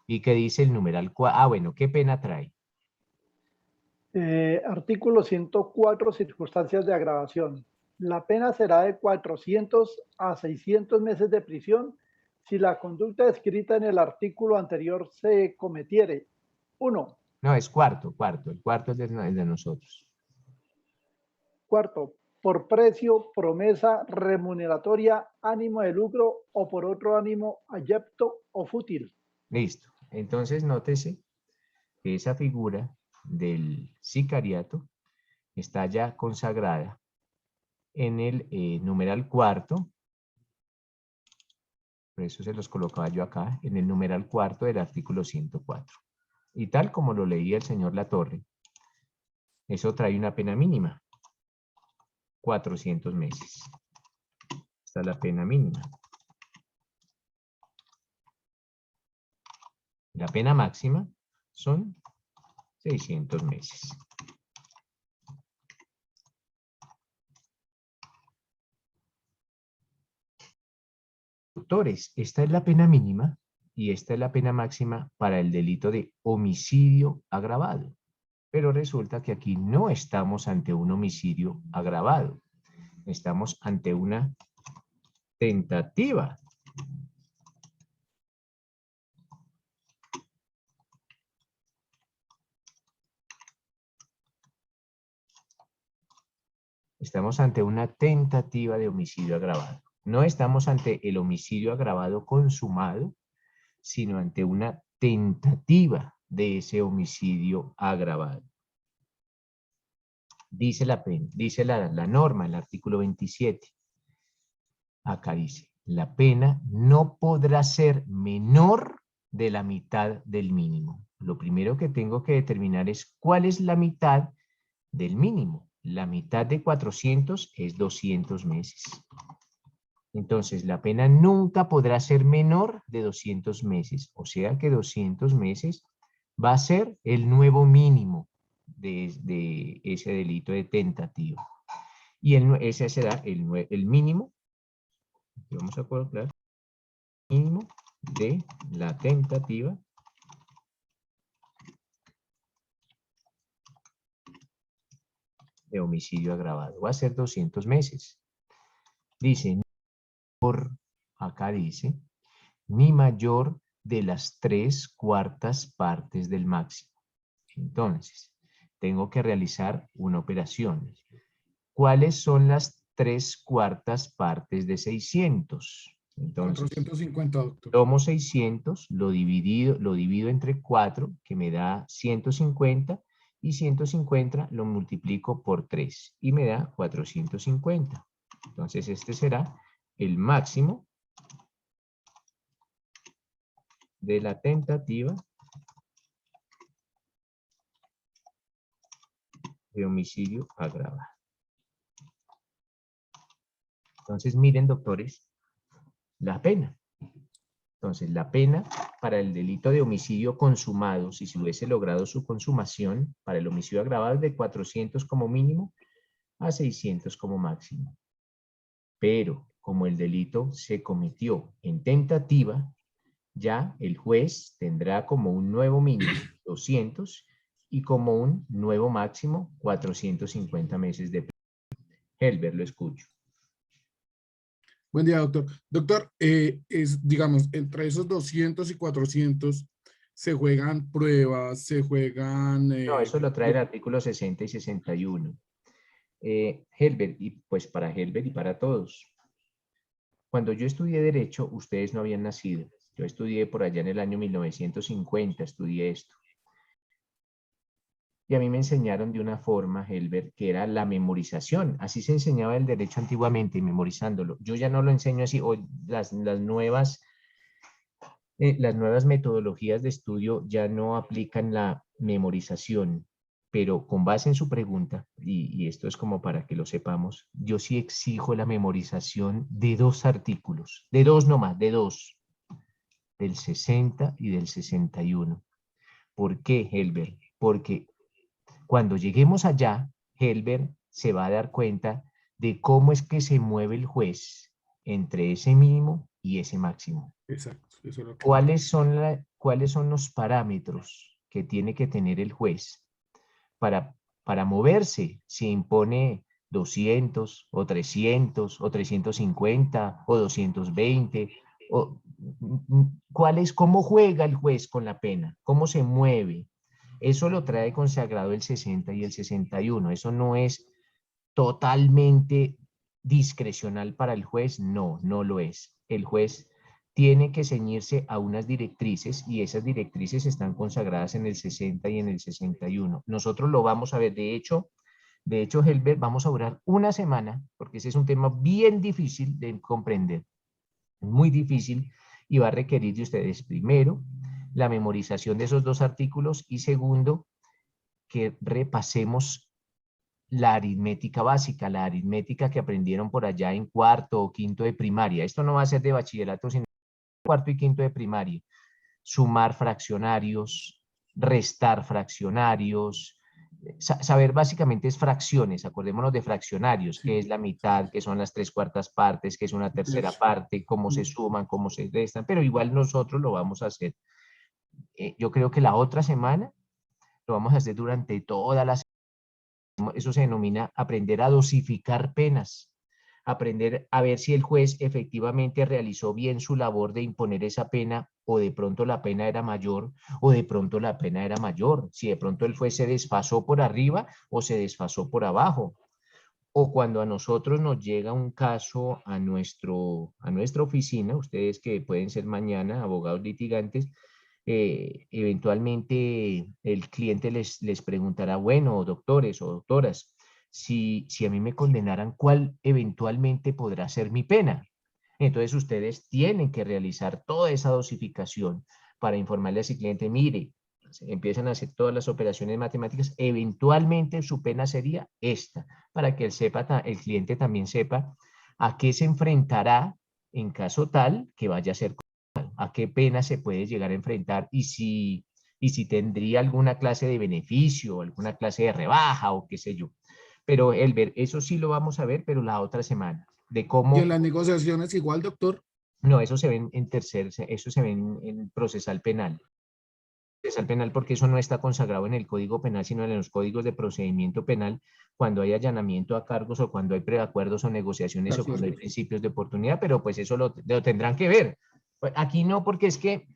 ¿Y qué dice el numeral 4? Ah, bueno, ¿qué pena trae? Artículo 104. Circunstancias de agravación. La pena será de 400 a 600 meses de prisión si la conducta descrita en el artículo anterior se cometiere. 1. No, es cuarto. El cuarto es de nosotros. Cuarto, por precio, promesa, remuneratoria, ánimo de lucro o por otro ánimo ayepto o fútil. Listo. Entonces, nótese que esa figura del sicariato está ya consagrada en el numeral cuarto. Por eso se los colocaba yo acá, en el numeral cuarto del artículo 104. Y tal como lo leía el señor Latorre, eso trae una pena mínima. 400 meses. Esta es la pena mínima. La pena máxima son 600 meses. Doctores, esta es la pena mínima y esta es la pena máxima para el delito de homicidio agravado. Pero resulta que aquí no estamos ante un homicidio agravado. Estamos ante una tentativa. Estamos ante una tentativa de homicidio agravado. No estamos ante el homicidio agravado consumado, sino ante una tentativa de ese homicidio agravado. Dice la norma, el artículo 27. Acá dice, la pena no podrá ser menor de la mitad del mínimo. Lo primero que tengo que determinar es cuál es la mitad del mínimo. La mitad de 400 es 200 meses. Entonces, la pena nunca podrá ser menor de 200 meses. O sea que 200 meses va a ser el nuevo mínimo de ese delito de tentativa. Y ese será el mínimo. Aquí vamos a colocar mínimo de la tentativa de homicidio agravado. Va a ser 200 meses. Dice, acá dice, ni mayor de las 3/4 partes del máximo. Entonces, tengo que realizar una operación. ¿Cuáles son las 3/4 partes de 600? Entonces, 450, doctor. tomo 600, lo divido entre 4, que me da 150, y 150 lo multiplico por 3, y me da 450. Entonces, este será el máximo de la tentativa de homicidio agravado. Entonces, miren, doctores, la pena. Entonces, la pena para el delito de homicidio consumado, si se hubiese logrado su consumación, para el homicidio agravado es de 400 como mínimo a 600 como máximo. Pero, como el delito se cometió en tentativa, ya el juez tendrá como un nuevo mínimo 200 y como un nuevo máximo 450 meses de pena. Helber, lo escucho. Buen día, doctor. Doctor, digamos, entre esos 200 y 400 se juegan pruebas, se juegan... No, eso lo trae el artículo 60 y 61. Helber, y pues para Helber y para todos. Cuando yo estudié Derecho, ustedes no habían nacido. Yo estudié por allá en el año 1950, estudié esto. Y a mí me enseñaron de una forma, Helber, que era la memorización. Así se enseñaba el derecho antiguamente, memorizándolo. Yo ya no lo enseño así. Hoy las nuevas metodologías de estudio ya no aplican la memorización. Pero con base en su pregunta, y esto es como para que lo sepamos, yo sí exijo la memorización de 2 artículos. De 2 nomás, de 2. Del 60 y del 61. ¿Por qué, Helber? Porque cuando lleguemos allá, Helber se va a dar cuenta de cómo es que se mueve el juez entre ese mínimo y ese máximo. Exacto. Eso es lo que... ¿Cuáles son los parámetros que tiene que tener el juez para moverse? Si impone 200 o 300 o 350 o 220, ¿cómo juega el juez con la pena? ¿Cómo se mueve? Eso lo trae consagrado el 60 y el 61. Eso no es totalmente discrecional para el juez. No, no lo es. El juez tiene que ceñirse a unas directrices y esas directrices están consagradas en el 60 y en el 61. Nosotros lo vamos a ver. De hecho, Helber, vamos a durar una semana porque ese es un tema bien difícil de comprender. Muy difícil y va a requerir de ustedes, primero, la memorización de esos 2 artículos y segundo, que repasemos la aritmética básica, la aritmética que aprendieron por allá en 4º o 5º de primaria. Esto no va a ser de bachillerato, sino 4º y 5º de primaria. Sumar fraccionarios, restar fraccionarios, saber básicamente es fracciones, acordémonos de fraccionarios, qué es la mitad, qué son las 3/4 partes, qué es una tercera parte, cómo se suman, cómo se restan, pero igual nosotros lo vamos a hacer. Yo creo que la otra semana lo vamos a hacer durante toda la semana. Eso se denomina aprender a dosificar penas, aprender a ver si el juez efectivamente realizó bien su labor de imponer esa pena, o de pronto la pena era mayor, o de pronto la pena era mayor, si de pronto el juez se desfasó por arriba o se desfasó por abajo, o cuando a nosotros nos llega un caso a nuestra oficina, ustedes que pueden ser mañana abogados litigantes, eventualmente el cliente les preguntará, bueno, doctores o doctoras, si a mí me condenaran, ¿cuál eventualmente podrá ser mi pena? Entonces ustedes tienen que realizar toda esa dosificación para informarle a ese cliente, mire, empiezan a hacer todas las operaciones matemáticas, eventualmente su pena sería esta, para que el cliente también sepa a qué se enfrentará en caso tal que vaya a ser a qué pena se puede llegar a enfrentar y si tendría alguna clase de beneficio, alguna clase de rebaja o qué sé yo. Pero eso sí lo vamos a ver, pero la otra semana, de cómo... ¿Y en las negociaciones igual, doctor? No, eso se ve eso se ve en procesal penal. Procesal penal, porque eso no está consagrado en el Código Penal, sino en los códigos de procedimiento penal, cuando hay allanamiento a cargos o cuando hay preacuerdos o negociaciones o cuando hay principios de oportunidad, pero pues eso lo tendrán que ver. Pues aquí no, porque es que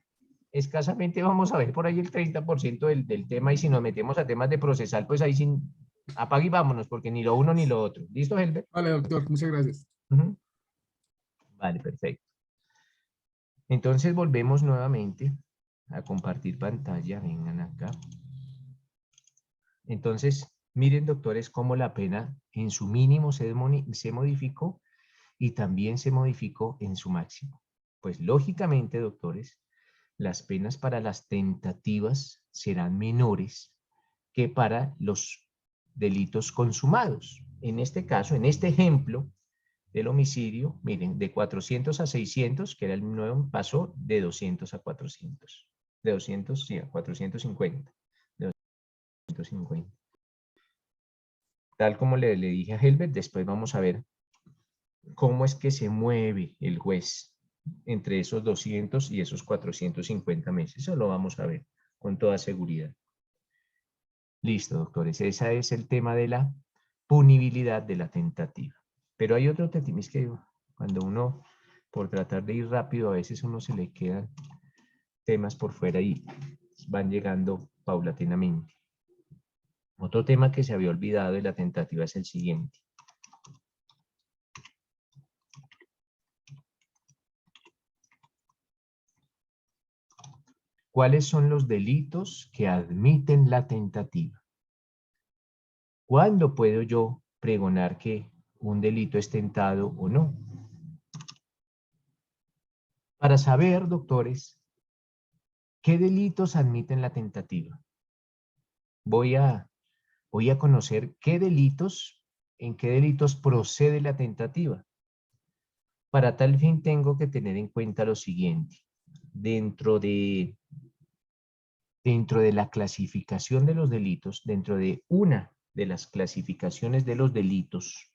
escasamente vamos a ver por ahí el 30% del tema, y si nos metemos a temas de procesal, pues ahí sin apague y vámonos, porque ni lo uno ni lo otro. ¿Listo, Helber? Vale, doctor, muchas gracias. Vale, perfecto. Entonces volvemos nuevamente a compartir pantalla. Vengan acá. Entonces, miren, doctores, cómo la pena en su mínimo se modificó y también se modificó en su máximo. Pues lógicamente, doctores, las penas para las tentativas serán menores que para los delitos consumados. En este caso, en este ejemplo del homicidio, miren, de 400 a 600, que era el nuevo, pasó de 200 a 400. De 200, sí, a 450. De 250. Tal como le dije a Helbert, después vamos a ver cómo es que se mueve el juez entre esos 200 y esos 450 meses. Eso lo vamos a ver con toda seguridad. Listo, doctores. Ese es el tema de la punibilidad de la tentativa. Pero hay otro tema, es que cuando uno, por tratar de ir rápido, a veces uno se le quedan temas por fuera y van llegando paulatinamente. Otro tema que se había olvidado de la tentativa es el siguiente. ¿Cuáles son los delitos que admiten la tentativa? ¿Cuándo puedo yo pregonar que un delito es tentado o no? Para saber, doctores, ¿qué delitos admiten la tentativa? Voy a conocer en qué delitos procede la tentativa. Para tal fin tengo que tener en cuenta lo siguiente. Dentro de la clasificación de los delitos, dentro de una de las clasificaciones de los delitos,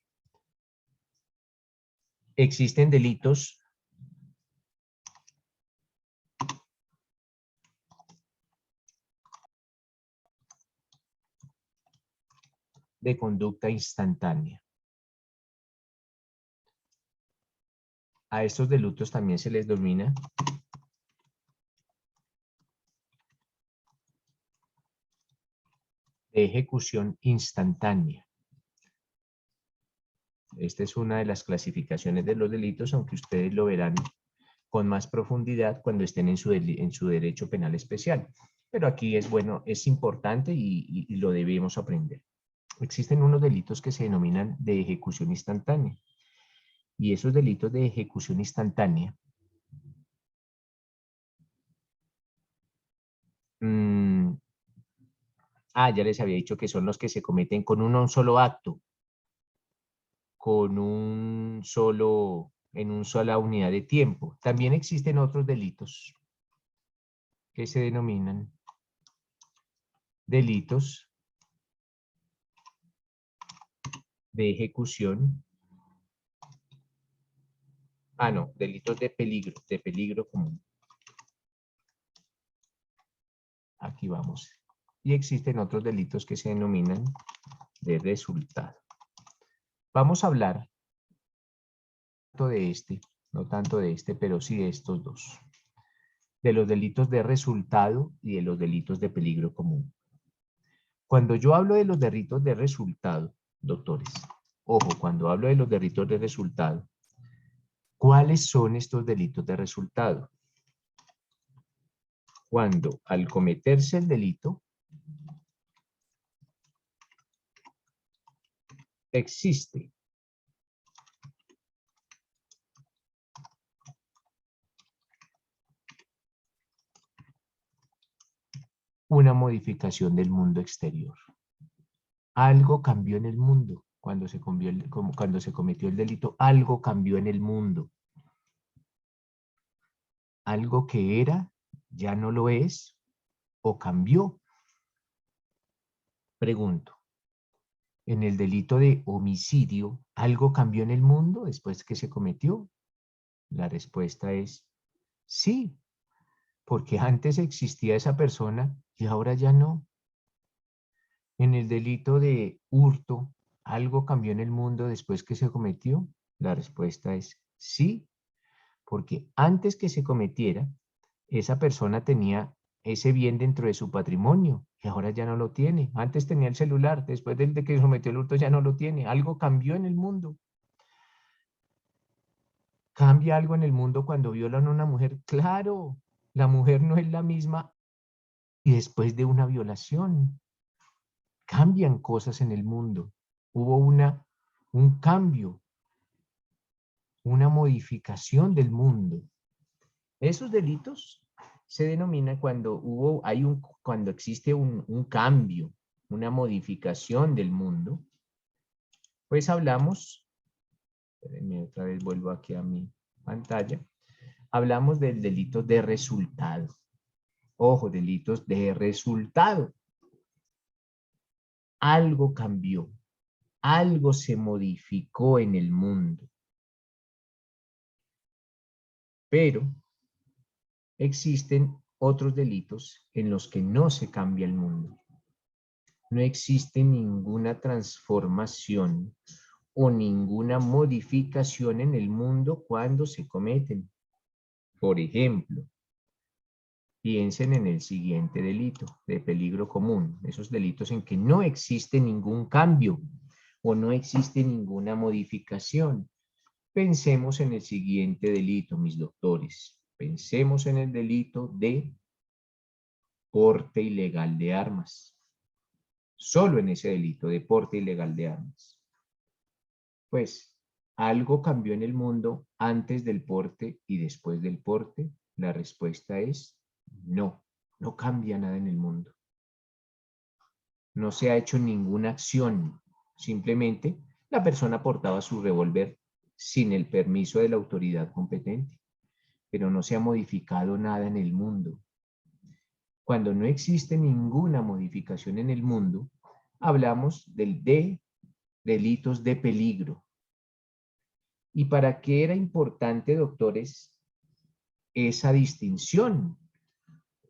existen delitos de conducta instantánea. A estos delitos también se les denomina de ejecución instantánea. Esta es una de las clasificaciones de los delitos, aunque ustedes lo verán con más profundidad cuando estén en su derecho penal especial. Pero aquí es bueno, es importante y lo debemos aprender. Existen unos delitos que se denominan de ejecución instantánea. Y esos delitos de ejecución instantánea ya les había dicho que son los que se cometen con un solo acto, en una sola unidad de tiempo. También existen otros delitos que se denominan delitos de ejecución. Ah, no, delitos de peligro común. Aquí vamos. Y existen otros delitos que se denominan de resultado. Vamos a hablar de este, no tanto de este, pero sí de estos dos. De los delitos de resultado y de los delitos de peligro común. Cuando yo hablo de los delitos de resultado, doctores, ojo, cuando hablo de los delitos de resultado, ¿cuáles son estos delitos de resultado? Cuando al cometerse el delito, existe una modificación del mundo exterior. Algo cambió en el mundo cuando se cometió el delito, algo cambió en el mundo. Algo que era, ya no lo es, o cambió. Pregunto, en el delito de homicidio, ¿algo cambió en el mundo después que se cometió? La respuesta es sí, porque antes existía esa persona y ahora ya no. En el delito de hurto, ¿algo cambió en el mundo después que se cometió? La respuesta es sí, porque antes que se cometiera, esa persona tenía ese bien dentro de su patrimonio y ahora ya no lo tiene. Antes tenía el celular, después de que se sometió el hurto ya no lo tiene. Algo cambió en el mundo. ¿Cambia algo en el mundo cuando violan a una mujer? Claro, la mujer no es la misma y después de una violación. Cambian cosas en el mundo. Hubo un cambio, una modificación del mundo. Esos delitos se denominan cuando existe un cambio, una modificación del mundo. Pues hablamos, espérenme, otra vez vuelvo aquí a mi pantalla, hablamos del delito de resultado. Ojo, delitos de resultado. Algo cambió, algo se modificó en el mundo. Pero existen otros delitos en los que no se cambia el mundo. No existe ninguna transformación o ninguna modificación en el mundo cuando se cometen. Por ejemplo, piensen en el siguiente delito de peligro común, esos delitos en que no existe ningún cambio o no existe ninguna modificación. Pensemos en el siguiente delito, mis doctores. Pensemos en el delito de porte ilegal de armas. Solo en ese delito de porte ilegal de armas. Pues, ¿algo cambió en el mundo antes del porte y después del porte? La respuesta es no, no cambia nada en el mundo. No se ha hecho ninguna acción, simplemente la persona portaba su revólver sin el permiso de la autoridad competente, pero no se ha modificado nada en el mundo. Cuando no existe ninguna modificación en el mundo, hablamos de delitos de peligro. ¿Y para qué era importante, doctores, esa distinción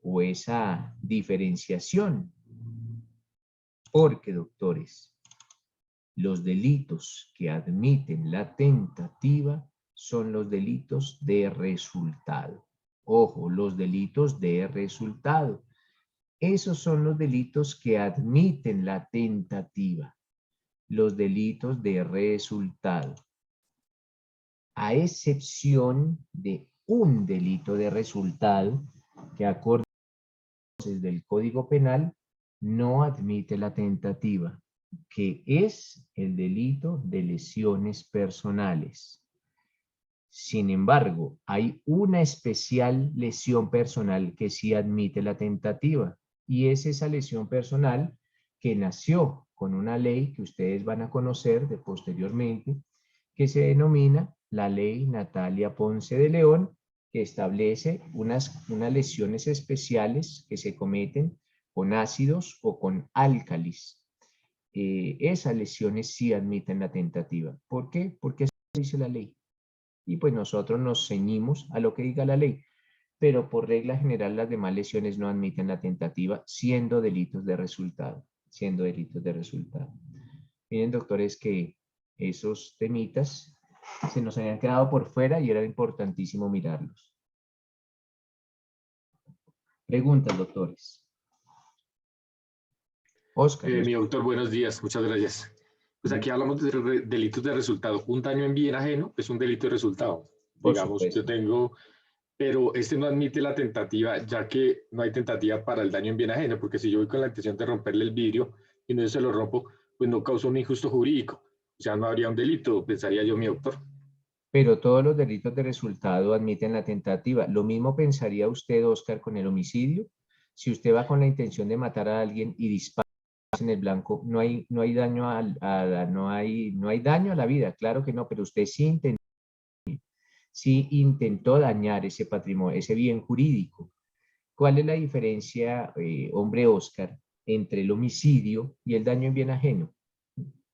o esa diferenciación? Porque, doctores, los delitos que admiten la tentativa son los delitos de resultado. Ojo, los delitos de resultado. Esos son los delitos que admiten la tentativa. Los delitos de resultado. A excepción de un delito de resultado que acorde del Código Penal no admite la tentativa, que es el delito de lesiones personales. Sin embargo, hay una especial lesión personal que sí admite la tentativa, y es esa lesión personal que nació con una ley que ustedes van a conocer de posteriormente, que se denomina la Ley Natalia Ponce de León, que establece unas lesiones especiales que se cometen con ácidos o con álcalis. esas lesiones sí admiten la tentativa. ¿Por qué? Porque eso dice la ley. Y pues nosotros nos ceñimos a lo que diga la ley. Pero por regla general las demás lesiones no admiten la tentativa, siendo delitos de resultado. Siendo delitos de resultado. Miren, doctores, que esos temitas se nos habían quedado por fuera y era importantísimo mirarlos. Preguntas, doctores. Oscar. Mi doctor, buenos días, muchas gracias. Pues aquí hablamos de delitos de resultado. Un daño en bien ajeno es un delito de resultado. Por Digamos, supuesto. yo tengo, pero este no admite la tentativa, ya que no hay tentativa para el daño en bien ajeno, porque si yo voy con la intención de romperle el vidrio y no se lo rompo, pues no causa un injusto jurídico. O sea, no habría un delito, pensaría yo, mi doctor. Pero todos los delitos de resultado admiten la tentativa. Lo mismo pensaría usted, Oscar, con el homicidio. Si usted va con la intención de matar a alguien y dispara en el blanco, no hay daño no hay daño a la vida, claro que no, pero usted sí intentó dañar ese patrimonio, ese bien jurídico. ¿Cuál es la diferencia, hombre Oscar, entre el homicidio y el daño en bien ajeno?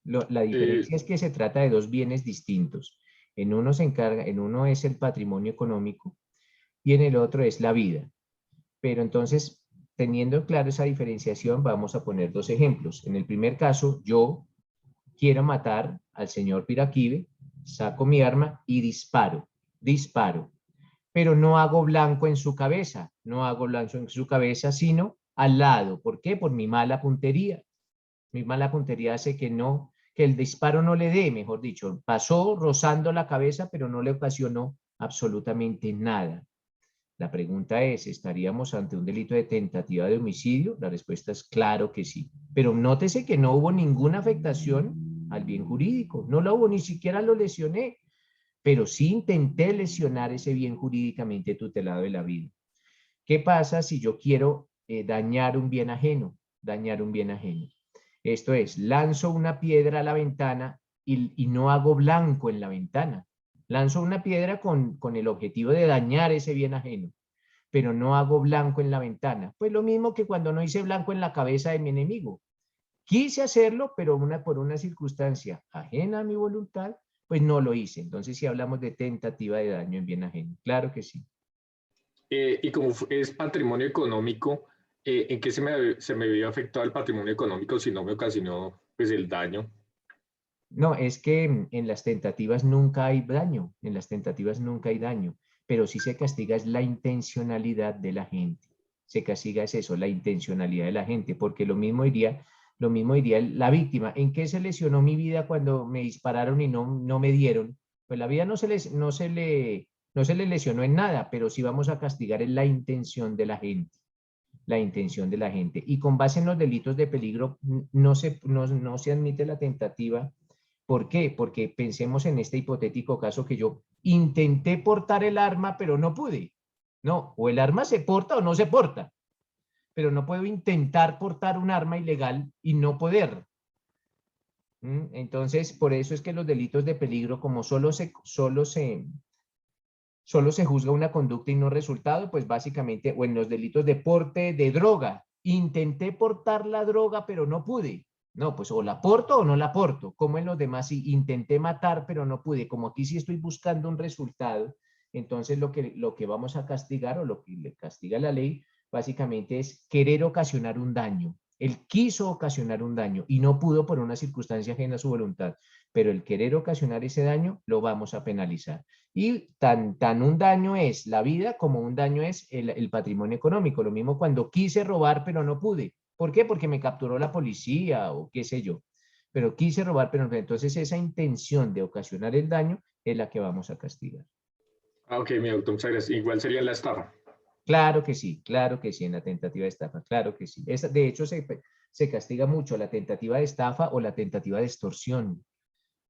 La diferencia es que se trata de dos bienes distintos. En uno es el patrimonio económico y en el otro es la vida. Pero entonces, teniendo claro esa diferenciación, vamos a poner dos ejemplos. En el primer caso, yo quiero matar al señor Piraquive, saco mi arma y disparo. Pero no hago blanco en su cabeza, sino al lado. ¿Por qué? Por mi mala puntería. Mi mala puntería hace que el disparo no le dé, mejor dicho, pasó rozando la cabeza, pero no le ocasionó absolutamente nada. La pregunta es, ¿estaríamos ante un delito de tentativa de homicidio? La respuesta es claro que sí. Pero nótese que no hubo ninguna afectación al bien jurídico. No lo hubo, ni siquiera lo lesioné. Pero sí intenté lesionar ese bien jurídicamente tutelado de la vida. ¿Qué pasa si yo quiero dañar un bien ajeno? Esto es, lanzo una piedra a la ventana y no hago blanco en la ventana. Lanzo una piedra con el objetivo de dañar ese bien ajeno, pero no hago blanco en la ventana. Pues lo mismo que cuando no hice blanco en la cabeza de mi enemigo. Quise hacerlo, pero por una circunstancia ajena a mi voluntad, pues no lo hice. Entonces, si hablamos de tentativa de daño en bien ajeno, claro que sí. Y como es patrimonio económico, ¿en qué se me vio afectado el patrimonio económico si no me ocasionó pues, el daño? No, es que en las tentativas nunca hay daño, pero sí se castiga es la intencionalidad de la gente. Se castiga es eso, la intencionalidad de la gente, porque lo mismo diría la víctima. ¿En qué se lesionó mi vida cuando me dispararon y no me dieron? Pues la vida no se le lesionó en nada, pero sí vamos a castigar en la intención de la gente. Y con base en los delitos de peligro no se admite la tentativa. ¿Por qué? Porque pensemos en este hipotético caso que yo intenté portar el arma, pero no pude. No, o el arma se porta o no se porta. Pero no puedo intentar portar un arma ilegal y no poder. Entonces, por eso es que los delitos de peligro, como solo se juzga una conducta y no resultado, pues básicamente, o en los delitos de porte de droga, intenté portar la droga, pero no pude. No, pues o la porto o no la porto. Como en los demás, sí, intenté matar, pero no pude. Como aquí sí estoy buscando un resultado, entonces lo que vamos a castigar o lo que le castiga la ley, básicamente es querer ocasionar un daño. Él quiso ocasionar un daño y no pudo por una circunstancia ajena a su voluntad, pero el querer ocasionar ese daño lo vamos a penalizar. Y tan un daño es la vida como un daño es el patrimonio económico. Lo mismo cuando quise robar, pero no pude. ¿Por qué? Porque me capturó la policía o qué sé yo. Pero quise robar, pero no. Entonces esa intención de ocasionar el daño es la que vamos a castigar. Ok, mi doctor, muchas gracias. Igual sería la estafa. Claro que sí, en la tentativa de estafa, claro que sí. De hecho, se castiga mucho la tentativa de estafa o la tentativa de extorsión.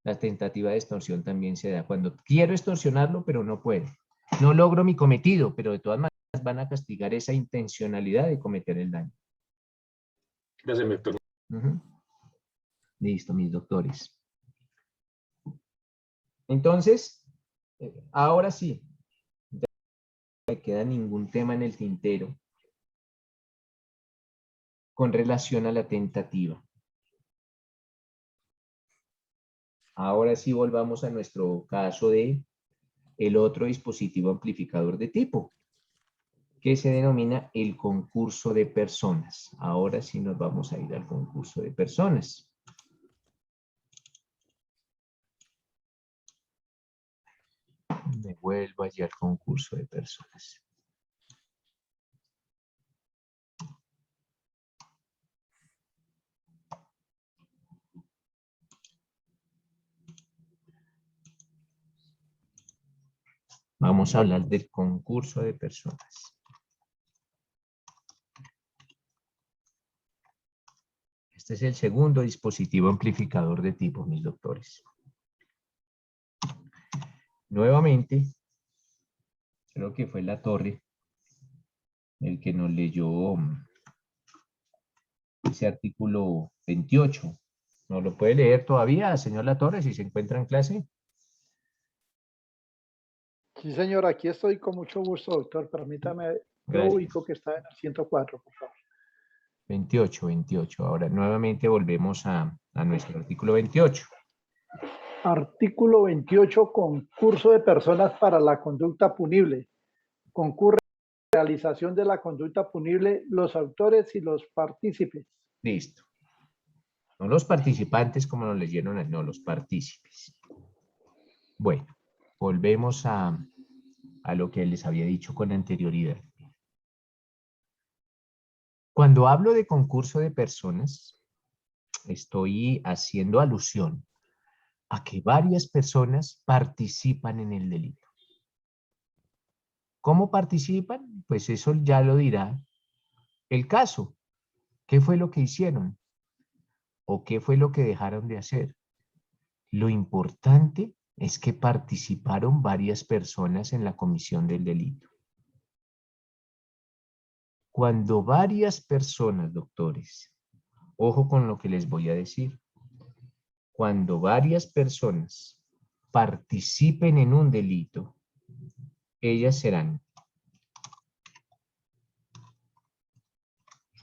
La tentativa de extorsión también se da cuando quiero extorsionarlo, pero no puedo. No logro mi cometido, pero de todas maneras van a castigar esa intencionalidad de cometer el daño. Gracias, doctor. Listo, mis doctores. Entonces, ahora sí, ya no me queda ningún tema en el tintero con relación a la tentativa. Ahora sí volvamos a nuestro caso de el otro dispositivo amplificador de tipo, que se denomina el concurso de personas. Ahora sí nos vamos a ir al concurso de personas. Me vuelvo allí al concurso de personas. Vamos a hablar del concurso de personas. Este es el segundo dispositivo amplificador de tipo, mis doctores. Nuevamente, creo que fue La Torre el que nos leyó ese artículo 28. ¿No lo puede leer todavía, señor La Torre, si se encuentra en clase? Sí, señor, aquí estoy con mucho gusto, doctor. Permítame, yo Gracias. ubico que está en el 104, por favor. 28. Ahora nuevamente volvemos a nuestro artículo 28. Artículo 28, concurso de personas para la conducta punible. Concurre a la realización de la conducta punible los autores y los partícipes. Listo. No los participantes como nos leyeron, no, los partícipes. Bueno, volvemos a lo que les había dicho con anterioridad. Cuando hablo de concurso de personas, estoy haciendo alusión a que varias personas participan en el delito. ¿Cómo participan? Pues eso ya lo dirá el caso. ¿Qué fue lo que hicieron? ¿O qué fue lo que dejaron de hacer? Lo importante es que participaron varias personas en la comisión del delito. Cuando varias personas, doctores, ojo con lo que les voy a decir, cuando varias personas participen en un delito, ellas serán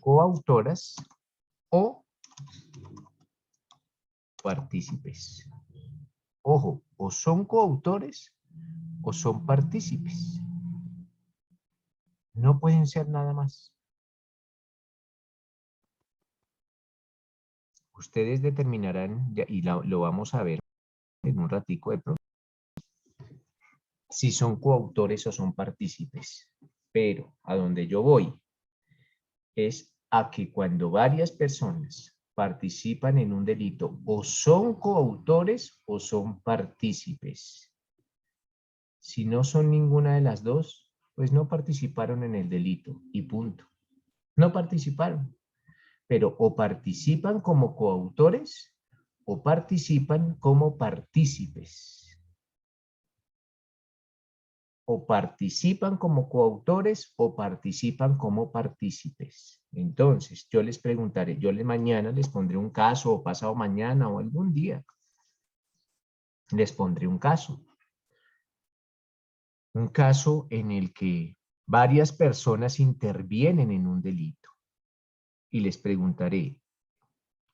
coautoras o partícipes. Ojo, o son coautores o son partícipes. No pueden ser nada más. Ustedes determinarán, y lo vamos a ver en un ratico de pronto, si son coautores o son partícipes. Pero a donde yo voy es a que cuando varias personas participan en un delito, o son coautores o son partícipes. Si no son ninguna de las dos, pues no participaron en el delito y punto. No participaron. Pero o participan como coautores o participan como partícipes. O participan como coautores o participan como partícipes. Entonces, yo les preguntaré, mañana les pondré un caso, o pasado mañana, o algún día. Les pondré un caso. Un caso en el que varias personas intervienen en un delito. Y les preguntaré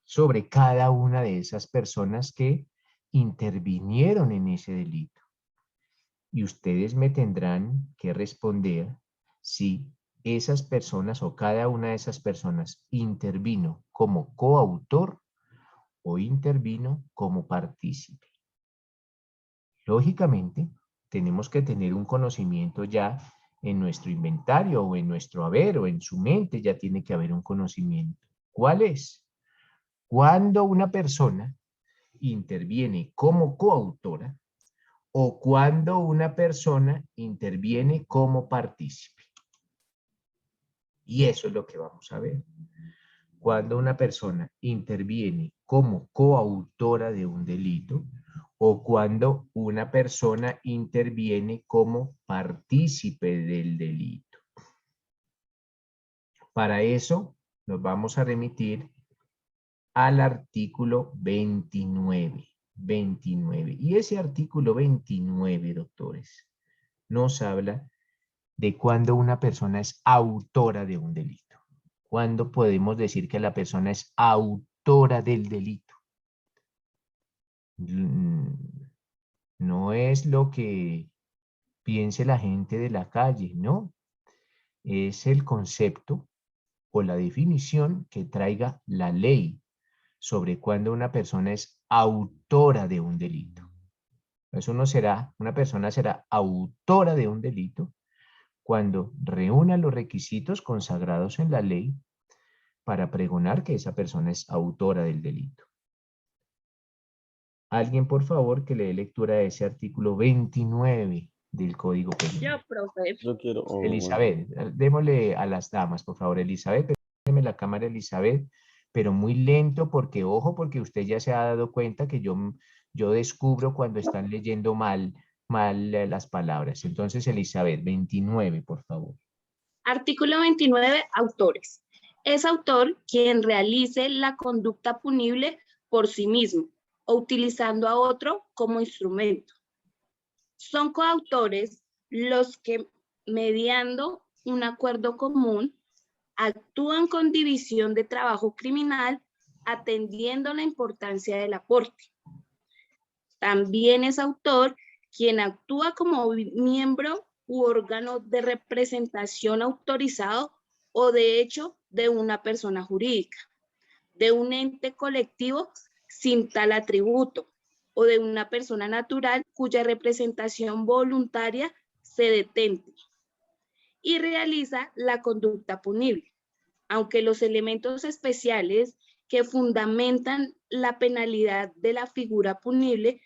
sobre cada una de esas personas que intervinieron en ese delito. Y ustedes me tendrán que responder si esas personas o cada una de esas personas intervino como coautor o intervino como partícipe. Lógicamente, tenemos que tener un conocimiento ya en nuestro inventario o en nuestro haber o en su mente ya tiene que haber un conocimiento. ¿Cuál es? Cuando una persona interviene como coautora o cuando una persona interviene como partícipe. Y eso es lo que vamos a ver. Cuando una persona interviene como coautora de un delito o cuando una persona interviene como partícipe del delito. Para eso nos vamos a remitir al artículo 29. Y ese artículo 29, doctores, nos habla de cuando una persona es autora de un delito. ¿Cuándo podemos decir que la persona es autora del delito? No es lo que piense la gente de la calle, no. Es el concepto o la definición que traiga la ley sobre cuando una persona es autora de un delito. Entonces una persona será autora de un delito cuando reúna los requisitos consagrados en la ley para pregonar que esa persona es autora del delito. Alguien, por favor, que le dé lectura a ese artículo 29 del Código Penal. Yo, profe. Yo quiero. Elizabeth, démosle a las damas, por favor. Elizabeth, préndeme la cámara, Elizabeth, pero muy lento porque, ojo, porque usted ya se ha dado cuenta que yo descubro cuando están leyendo mal las palabras. Entonces, Elizabeth, 29, por favor. Artículo 29. Autores. Es autor quien realice la conducta punible por sí mismo o utilizando a otro como instrumento. Son coautores los que, mediando un acuerdo común, actúan con división de trabajo criminal atendiendo la importancia del aporte. También es autor quien actúa como miembro u órgano de representación autorizado o de hecho de una persona jurídica, de un ente colectivo sin tal atributo o de una persona natural cuya representación voluntaria se detente y realiza la conducta punible, aunque los elementos especiales que fundamentan la penalidad de la figura punible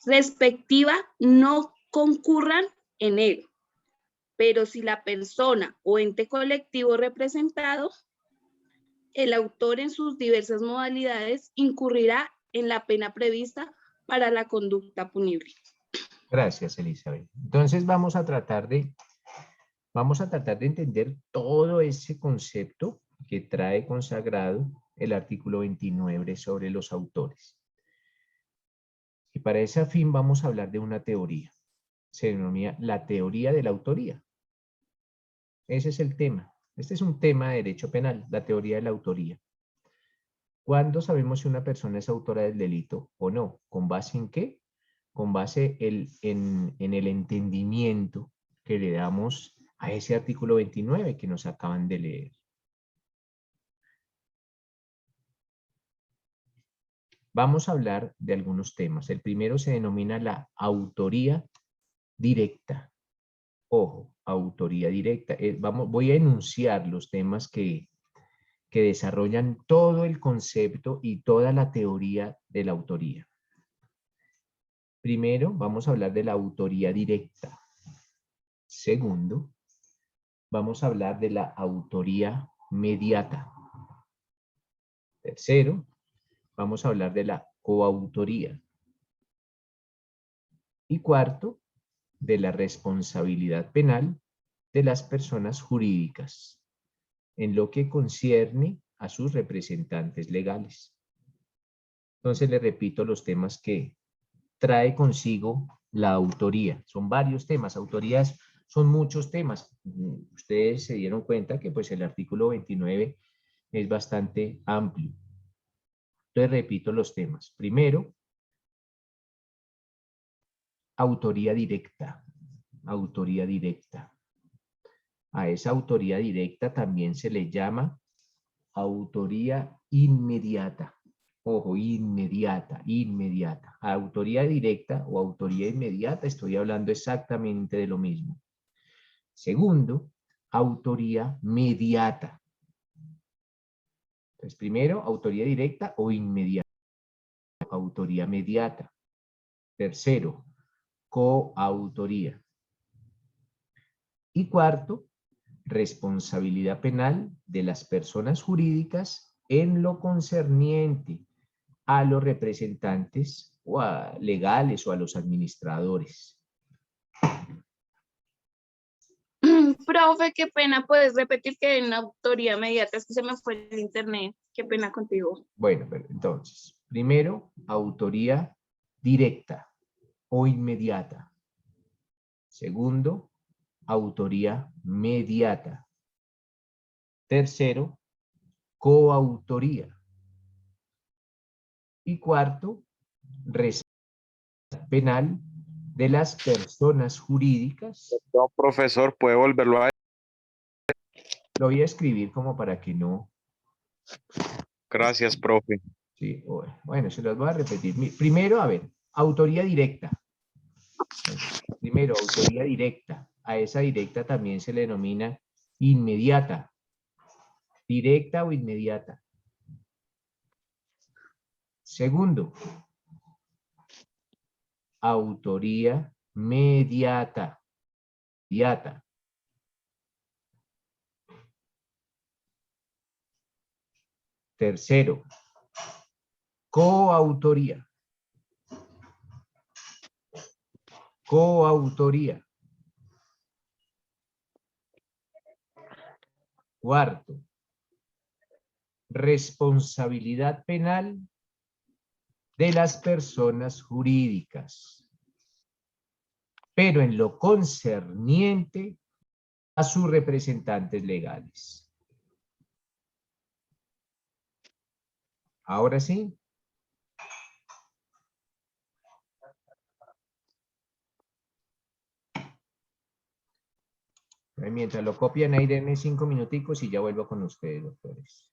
respectiva no concurran en él. Pero si la persona o ente colectivo representado, el autor en sus diversas modalidades incurrirá en la pena prevista para la conducta punible. Gracias, Elizabeth. Entonces vamos a tratar de entender todo ese concepto que trae consagrado el artículo 29 sobre los autores. Y para ese fin vamos a hablar de una teoría. Se denomina la teoría de la autoría. Ese es el tema. Este es un tema de derecho penal, la teoría de la autoría. ¿Cuándo sabemos si una persona es autora del delito o no? ¿Con base en qué? Con base en el entendimiento que le damos a ese artículo 29 que nos acaban de leer. Vamos a hablar de algunos temas. El primero se denomina la autoría directa. Ojo, autoría directa. Voy a enunciar los temas que desarrollan todo el concepto y toda la teoría de la autoría. Primero, vamos a hablar de la autoría directa. Segundo, vamos a hablar de la autoría mediata. Tercero, vamos a hablar de la coautoría. Y cuarto, de la responsabilidad penal de las personas jurídicas en lo que concierne a sus representantes legales. Entonces le repito los temas que trae consigo la autoría. Son varios temas, autorías son muchos temas. Ustedes se dieron cuenta que pues el artículo 29 es bastante amplio. Entonces repito los temas. Primero, autoría directa. Autoría directa. A esa autoría directa también se le llama autoría inmediata. Ojo, inmediata, inmediata. Autoría directa o autoría inmediata, estoy hablando exactamente de lo mismo. Segundo, autoría mediata. Entonces, primero, autoría directa o inmediata. Autoría mediata. Tercero, coautoría. Y cuarto, responsabilidad penal de las personas jurídicas en lo concerniente a los representantes o a legales o a los administradores. Profe, qué pena, ¿puedes repetir que en autoría mediata? Es que se me fue el internet. Qué pena contigo. Bueno, pero entonces, primero, autoría directa o inmediata. Segundo, autoría mediata. Tercero, coautoría. Y cuarto, responsabilidad penal de las personas jurídicas. No, profesor, ¿puede volverlo a... Lo voy a escribir como para que no... Gracias, profe. Sí, bueno, se los voy a repetir. Primero, a ver, autoría directa. Primero, autoría directa. A esa directa también se le denomina inmediata. Directa o inmediata. Segundo, autoría mediata. Mediata. Tercero, coautoría. Coautoría. Cuarto, responsabilidad penal de las personas jurídicas, pero en lo concerniente a sus representantes legales. Ahora sí. Mientras lo copian ahí, denme 5 minuticos y ya vuelvo con ustedes, doctores.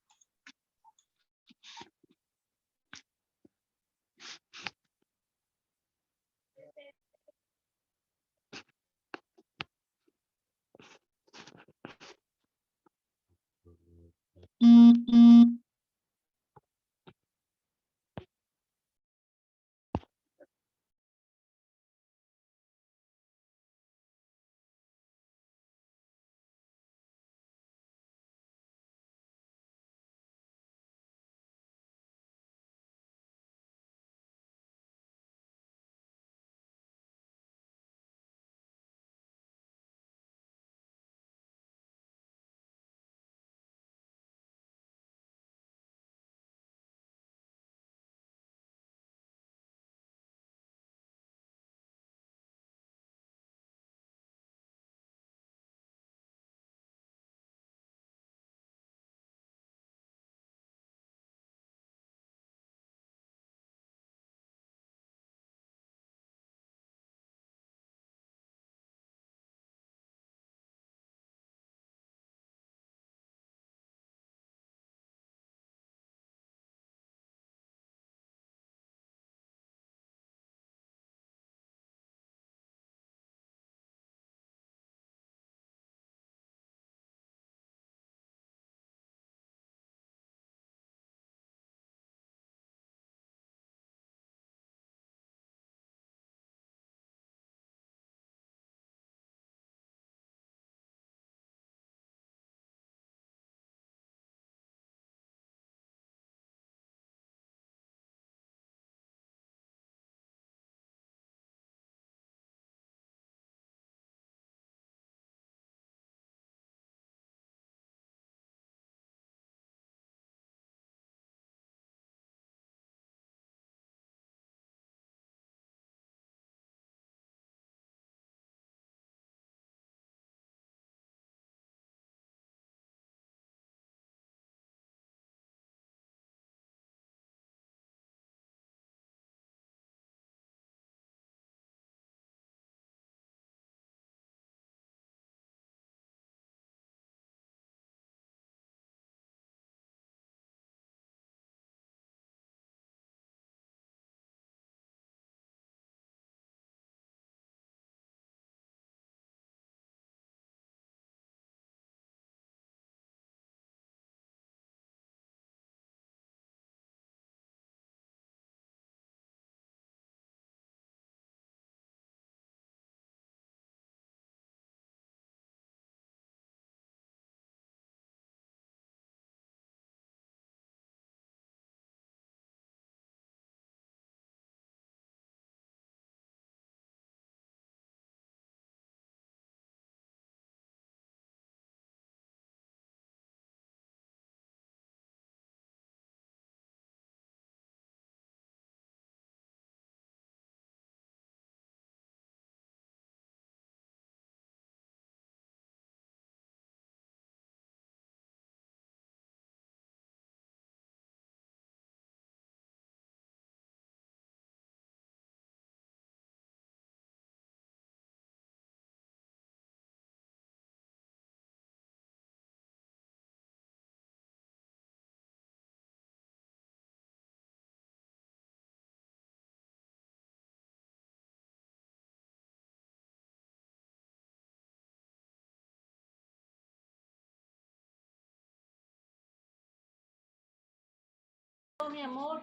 mi amor.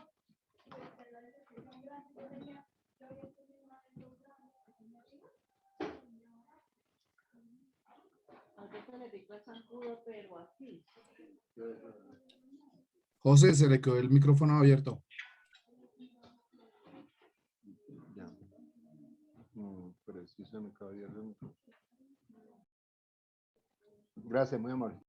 José, se le quedó el micrófono abierto. Gracias, muy amable.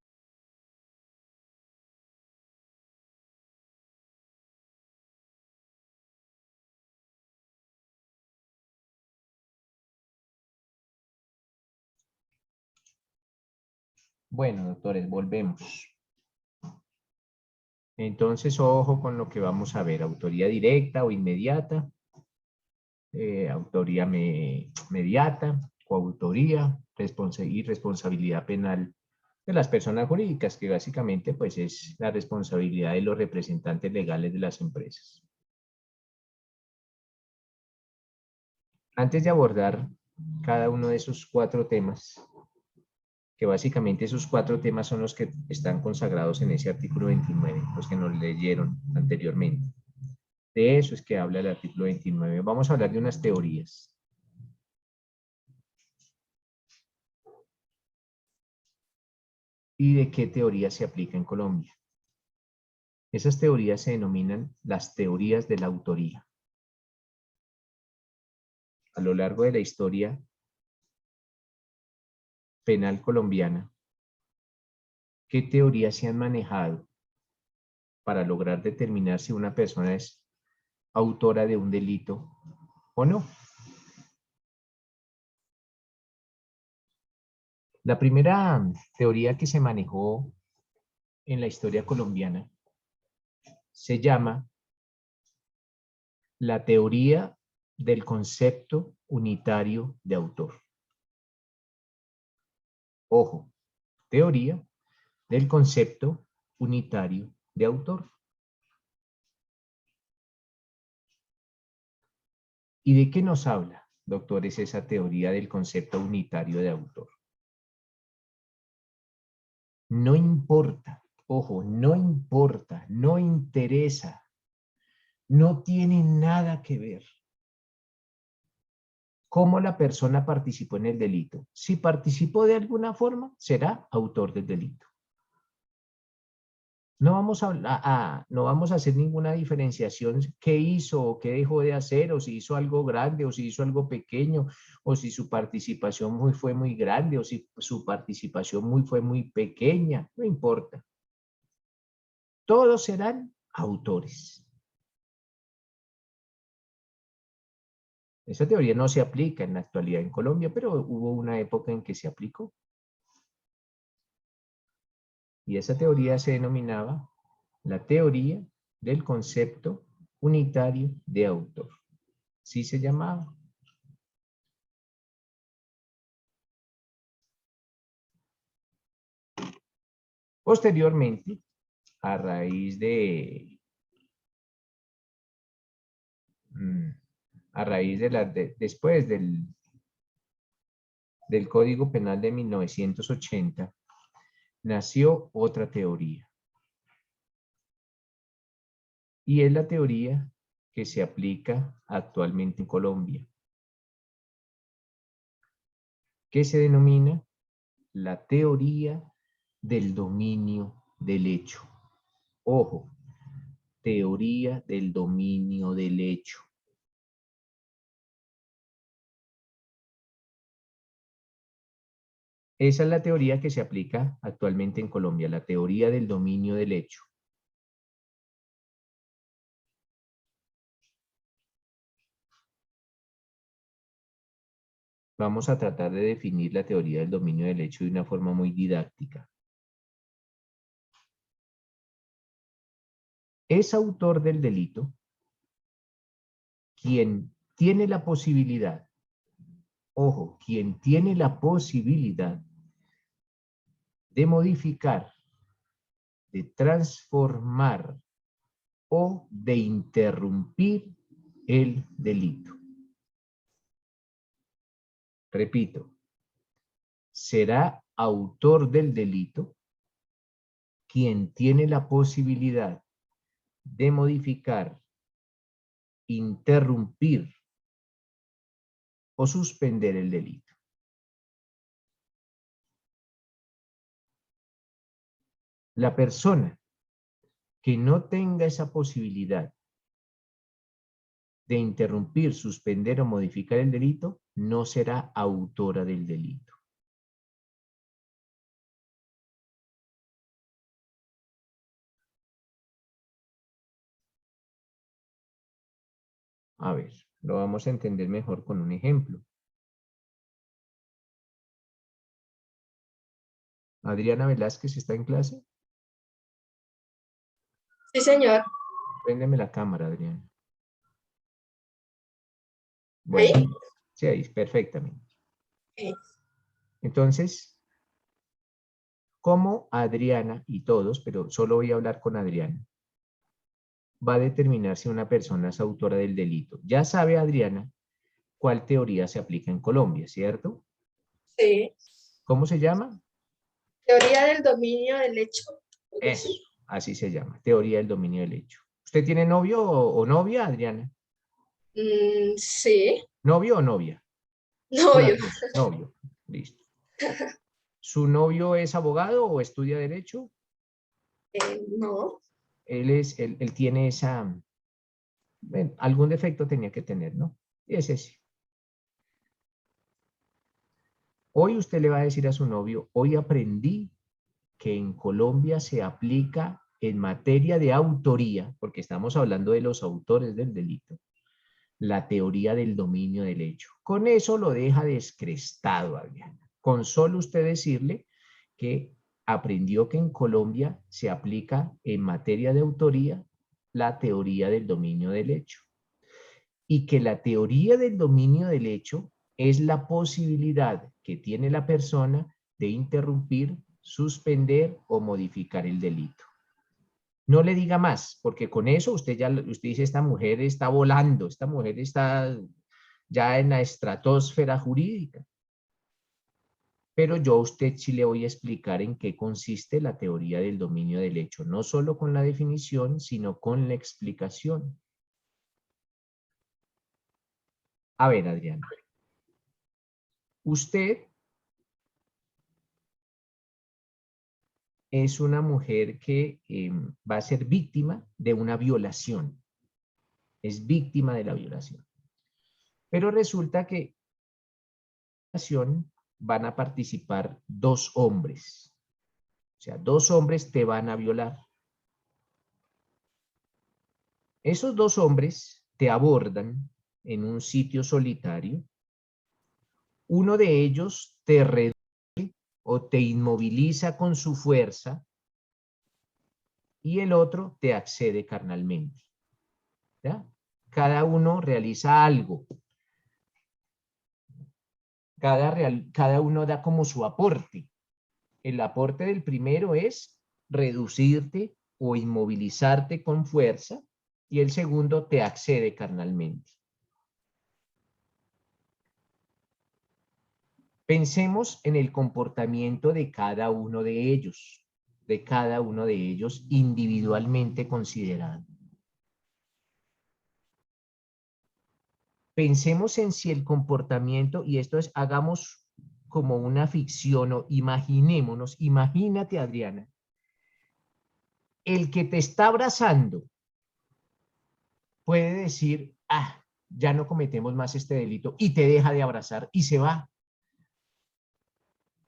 Bueno, doctores, volvemos. Entonces, ojo con lo que vamos a ver. Autoría directa o inmediata. Autoría mediata, coautoría y responsabilidad penal de las personas jurídicas, que básicamente pues es la responsabilidad de los representantes legales de las empresas. Antes de abordar cada uno de esos 4 temas, que básicamente esos 4 temas son los que están consagrados en ese artículo 29, los que nos leyeron anteriormente. De eso es que habla el artículo 29. Vamos a hablar de unas teorías. ¿Y de qué teoría se aplica en Colombia? Esas teorías se denominan las teorías de la autoría. A lo largo de la historia penal colombiana, ¿qué teorías se han manejado para lograr determinar si una persona es autora de un delito o no? La primera teoría que se manejó en la historia colombiana se llama la teoría del concepto unitario de autor. Ojo, teoría del concepto unitario de autor. ¿Y de qué nos habla, doctores, esa teoría del concepto unitario de autor? No importa, ojo, no importa, no interesa, no tiene nada que ver cómo la persona participó en el delito. Si participó de alguna forma, será autor del delito. No vamos no vamos a hacer ninguna diferenciación qué hizo o qué dejó de hacer, o si hizo algo grande o si hizo algo pequeño, o si su participación fue muy grande o si su participación fue muy pequeña, no importa. Todos serán autores. Esa teoría no se aplica en la actualidad en Colombia, pero hubo una época en que se aplicó. Y esa teoría se denominaba la teoría del concepto unitario de autor. ¿Sí se llamaba? Posteriormente, a raíz de después del Código Penal de 1980, nació otra teoría. Y es la teoría que se aplica actualmente en Colombia, que se denomina la teoría del dominio del hecho. Ojo, teoría del dominio del hecho. Esa es la teoría que se aplica actualmente en Colombia, la teoría del dominio del hecho. Vamos a tratar de definir la teoría del dominio del hecho de una forma muy didáctica. Es autor del delito quien tiene la posibilidad, ojo, quien tiene la posibilidad de modificar, de transformar o de interrumpir el delito. Repito, será autor del delito quien tiene la posibilidad de modificar, interrumpir o suspender el delito. La persona que no tenga esa posibilidad de interrumpir, suspender o modificar el delito, no será autora del delito. A ver, lo vamos a entender mejor con un ejemplo. Adriana Velázquez, ¿está en clase? Sí, señor. Préndeme la cámara, Adriana. Bueno, ¿Ahí? sí, ahí, perfectamente. Sí. Entonces, ¿cómo Adriana y todos, pero solo voy a hablar con Adriana, va a determinar si una persona es autora del delito? Ya sabe Adriana cuál teoría se aplica en Colombia, ¿cierto? Sí. ¿Cómo se llama? Teoría del dominio del hecho. Eso, así se llama, teoría del dominio del hecho. ¿Usted tiene novio o novia, Adriana? Sí. ¿Novio o novia? Novio. Las dos, novio, listo. ¿Su novio es abogado o estudia derecho? No. Él tiene esa, bueno, algún defecto tenía que tener, ¿no? Y es ese. Hoy usted le va a decir a su novio, hoy aprendí que en Colombia se aplica en materia de autoría, porque estamos hablando de los autores del delito, la teoría del dominio del hecho. Con eso lo deja descrestado, Adriana. Con solo usted decirle que aprendió que en Colombia se aplica en materia de autoría la teoría del dominio del hecho. Y que la teoría del dominio del hecho es la posibilidad que tiene la persona de interrumpir, suspender o modificar el delito. No le diga más, porque con eso usted dice, esta mujer está volando, esta mujer está ya en la estratosfera jurídica. Pero yo a usted sí le voy a explicar en qué consiste la teoría del dominio del hecho, no solo con la definición, sino con la explicación. A ver, Adriana. Usted es una mujer que va a ser víctima de una violación. Es víctima de la violación. Pero resulta que en la violación van a participar dos hombres. O sea, dos hombres te van a violar. Esos dos hombres te abordan en un sitio solitario. Uno de ellos te reduce o te inmoviliza con su fuerza y el otro te accede carnalmente. ¿Ya? Cada uno realiza algo. Cada uno da como su aporte. El aporte del primero es reducirte o inmovilizarte con fuerza y el segundo te accede carnalmente. Pensemos en el comportamiento de cada uno de ellos individualmente considerado. Pensemos en si el comportamiento, y esto es, hagamos como una ficción o imaginémonos, imagínate, Adriana, el que te está abrazando puede decir, ya no cometemos más este delito y te deja de abrazar y se va.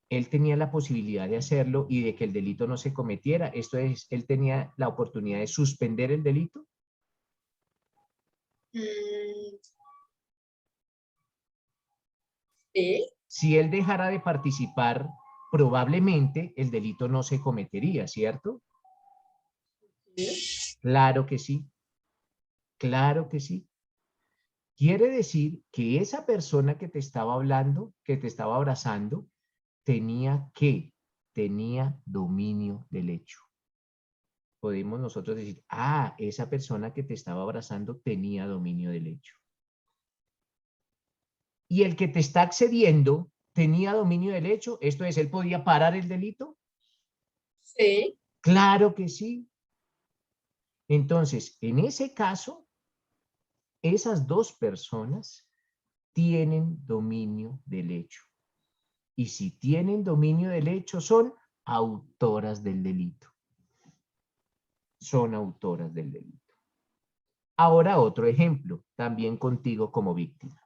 Él tenía la posibilidad de hacerlo y de que el delito no se cometiera. Esto es, él tenía la oportunidad de suspender el delito. Sí. Si él dejara de participar, probablemente el delito no se cometería, ¿cierto? Sí. Claro que sí. Claro que sí. Quiere decir que esa persona que te estaba hablando, que te estaba abrazando, tenía dominio del hecho. Podemos nosotros decir, esa persona que te estaba abrazando tenía dominio del hecho. Y el que te está accediendo tenía dominio del hecho, esto es, ¿él podía parar el delito? Sí. Claro que sí. Entonces, en ese caso, esas dos personas tienen dominio del hecho. Y si tienen dominio del hecho, son autoras del delito. Son autoras del delito. Ahora otro ejemplo, también contigo como víctima.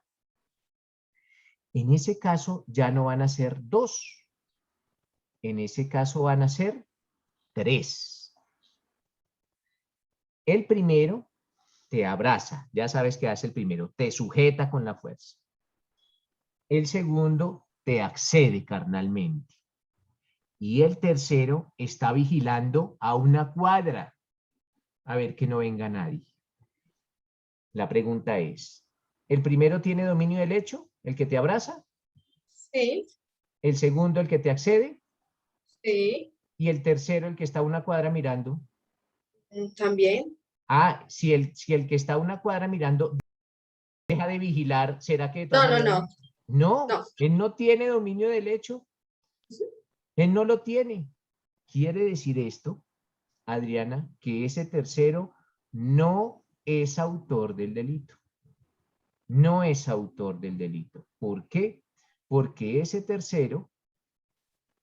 En ese caso ya no van a ser dos. En ese caso van a ser tres. El primero te abraza, ya sabes qué hace el primero, te sujeta con la fuerza. El segundo te accede carnalmente. Y el tercero está vigilando a una cuadra, a ver que no venga nadie. La pregunta es, ¿el primero tiene dominio del hecho, el que te abraza? Sí, ¿El segundo, el que te accede? sí, ¿Y el tercero, el que está a una cuadra mirando? también. Ah, si el que está a una cuadra mirando deja de vigilar, ¿será que de todas No, no, maneras? No, no. él no tiene dominio del hecho. Él no lo tiene. Quiere decir esto, Adriana, que ese tercero no es autor del delito. No es autor del delito. ¿Por qué? Porque ese tercero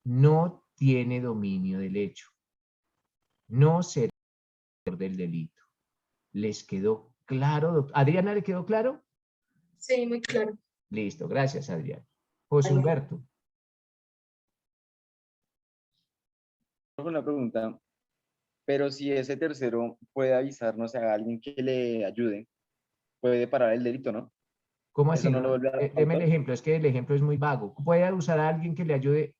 no tiene dominio del hecho. No será autor del delito. ¿Les quedó claro? ¿Adriana le quedó claro? Sí, muy claro. Listo, gracias, Adriana. José Vale. Humberto. Una pregunta, pero si ese tercero puede avisarnos a alguien que le ayude, puede parar el delito, ¿no? ¿Cómo así? Eso no lo vuelve Deme el autor. ejemplo, es que el ejemplo es muy vago. ¿Puede usar a alguien que le ayude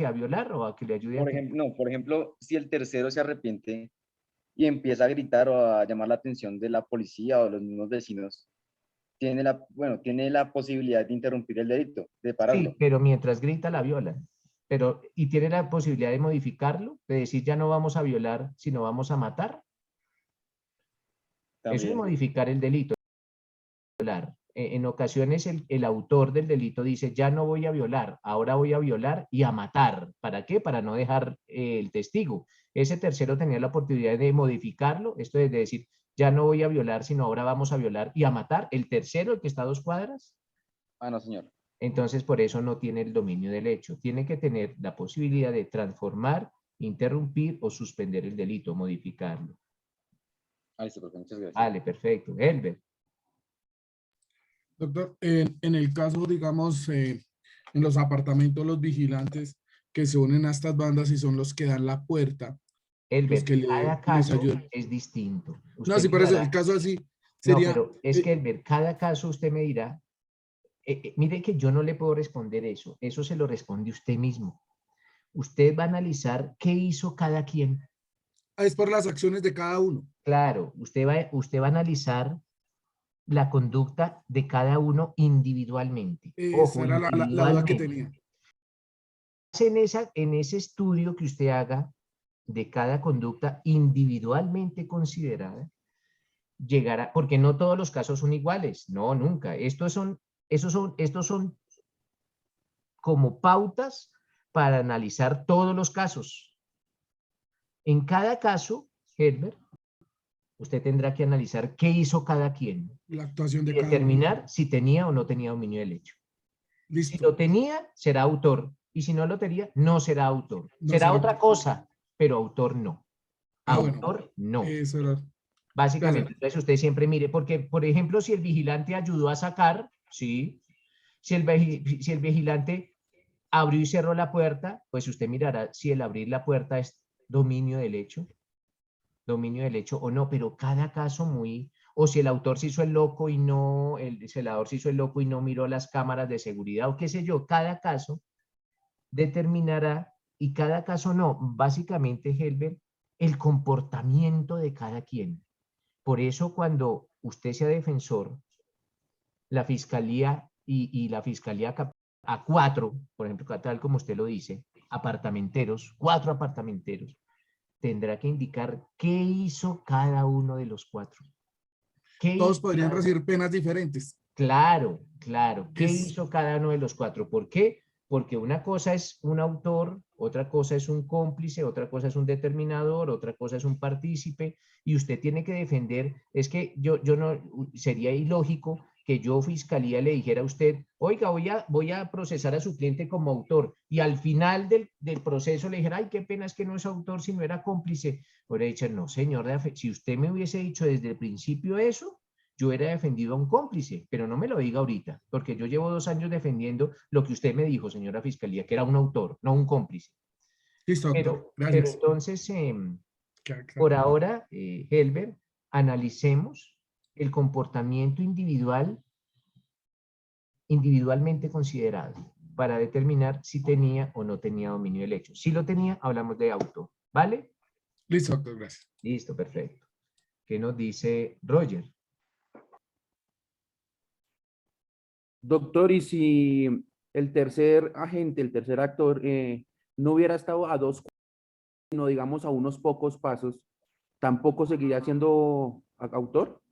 a violar o a que le ayude a Por ejemplo, no, por ejemplo, si el tercero se arrepiente y empieza a gritar o a llamar la atención de la policía o de los mismos vecinos, tiene la posibilidad de interrumpir el delito, de pararlo. Sí, pero mientras grita la violan. Y tiene la posibilidad de modificarlo, de decir ya no vamos a violar, sino vamos a matar. Eso es También. modificar el delito. Violar. En ocasiones el autor del delito dice ya no voy a violar, ahora voy a violar y a matar. ¿Para qué? Para no dejar el testigo. Ese tercero tenía la oportunidad de modificarlo, esto es de decir ya no voy a violar, sino ahora vamos a violar y a matar. El tercero, el que está a 2 cuadras. Ah, no, señor. Entonces, por eso no tiene el dominio del hecho. Tiene que tener la posibilidad de transformar, interrumpir o suspender el delito, modificarlo. Ah, listo, muchas gracias. Vale, perfecto. Elber. Doctor, en el caso, digamos, en los apartamentos, los vigilantes que se unen a estas bandas y son los que dan la puerta, Elber, los que cada les caso ayudan. es distinto. No, Usted sí, por eso mirará. el caso así No, sería... pero es que Elber, cada caso usted me dirá, mire que yo no le puedo responder eso se lo responde usted mismo. Usted va a analizar qué hizo cada quien. Es por las acciones de cada uno. Claro, usted va a analizar la conducta de cada uno individualmente. Ojo, Esa era la duda que tenía. En ese estudio que usted haga de cada conducta individualmente considerada, llegará, porque no todos los casos son iguales, no, nunca. Estos son como pautas para analizar todos los casos. En cada caso, Herbert, usted tendrá que analizar qué hizo cada quien. La actuación de Y cada uno. determinar si tenía o no tenía dominio del hecho. Listo. Si lo tenía, será autor. Y si no lo tenía, no será autor. No será será otra cosa, pero autor no. Autor no. Eso era. Básicamente, entonces usted siempre mire, porque, por ejemplo, si el vigilante ayudó a sacar, ¿sí? Si el vigilante abrió y cerró la puerta, pues usted mirará si el abrir la puerta es dominio del hecho o no, pero cada caso o si el autor se hizo el loco y no, el celador se hizo el loco y no miró las cámaras de seguridad o qué sé yo, cada caso determinará y cada caso no, básicamente, Helber, el comportamiento de cada quien. Por eso cuando usted sea defensor, la fiscalía y la fiscalía a 4, por ejemplo, tal como usted lo dice, 4 apartamenteros, tendrá que indicar qué hizo cada uno de los 4. Todos podrían recibir penas diferentes. Claro. ¿Qué hizo cada uno de los 4? ¿Por qué? porque una cosa es un autor, otra cosa es un cómplice, otra cosa es un determinador, otra cosa es un partícipe, y usted tiene que defender, es que yo no, sería ilógico que yo, fiscalía, le dijera a usted, oiga, voy a procesar a su cliente como autor, y al final del proceso le dijera, ay, qué pena, es que no es autor, sino era cómplice. Hubiera dicho, no, señor, si usted me hubiese dicho desde el principio eso, yo hubiera defendido a un cómplice, pero no me lo diga ahorita, porque yo llevo 2 años defendiendo lo que usted me dijo, señora fiscalía, que era un autor, no un cómplice. Listo, doctor. Pero Gracias. entonces, Claro. por ahora, Helber, analicemos el comportamiento individualmente considerado para determinar si tenía o no tenía dominio del hecho. Si lo tenía, hablamos de autor, ¿vale? Listo, doctor, gracias. Listo, perfecto. ¿Qué nos dice Roger? Doctor, y si el tercer agente, el tercer actor, no hubiera estado a 2, no digamos a unos pocos pasos, ¿tampoco seguiría siendo autor?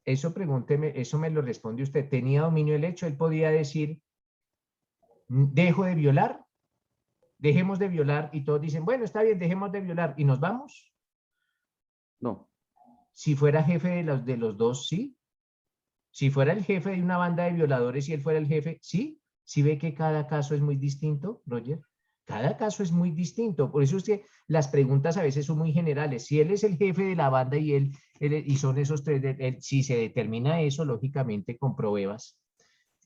Eso pregúnteme, eso me lo responde usted. ¿Tenía dominio del hecho? Él podía decir, dejo de violar, dejemos de violar, y todos dicen, bueno, está bien, dejemos de violar, y nos vamos. No. Si fuera jefe de los dos, sí. Si fuera el jefe de una banda de violadores y él fuera el jefe, sí. ¿Sí ve que cada caso es muy distinto, Roger? Cada caso es muy distinto. Por eso es que las preguntas a veces son muy generales. Si él es el jefe de la banda y son esos 3, si se determina eso, lógicamente con pruebas,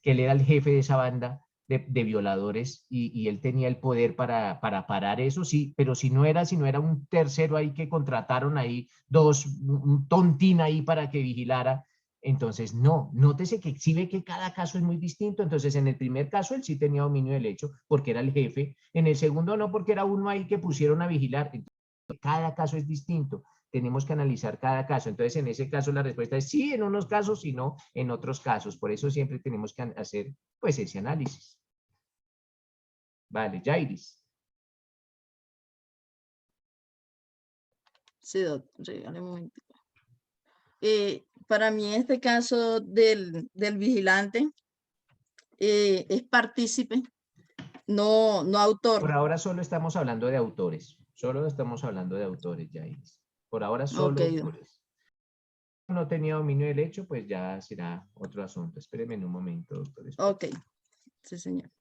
que él era el jefe de esa banda de violadores y él tenía el poder para parar eso, sí, pero si no era un tercero ahí que contrataron ahí, un tontín ahí para que vigilara, entonces no, nótese que sí ve que cada caso es muy distinto. Entonces en el primer caso él sí tenía dominio del hecho porque era el jefe, en el segundo no, porque era uno ahí que pusieron a vigilar. Entonces, cada caso es distinto, tenemos que analizar cada caso. Entonces en ese caso la respuesta es sí en unos casos y no en otros casos. Por eso siempre tenemos que hacer pues ese análisis. Vale, Jairis. Sí, doctor, regáleme un momento. Para mí este caso del vigilante es partícipe, no autor. Por ahora solo estamos hablando de autores. Solo estamos hablando de autores, Jairis. Por ahora solo autores. No tenía dominio del hecho, pues ya será otro asunto. Espéreme en un momento, doctor. Ok, sí, señor.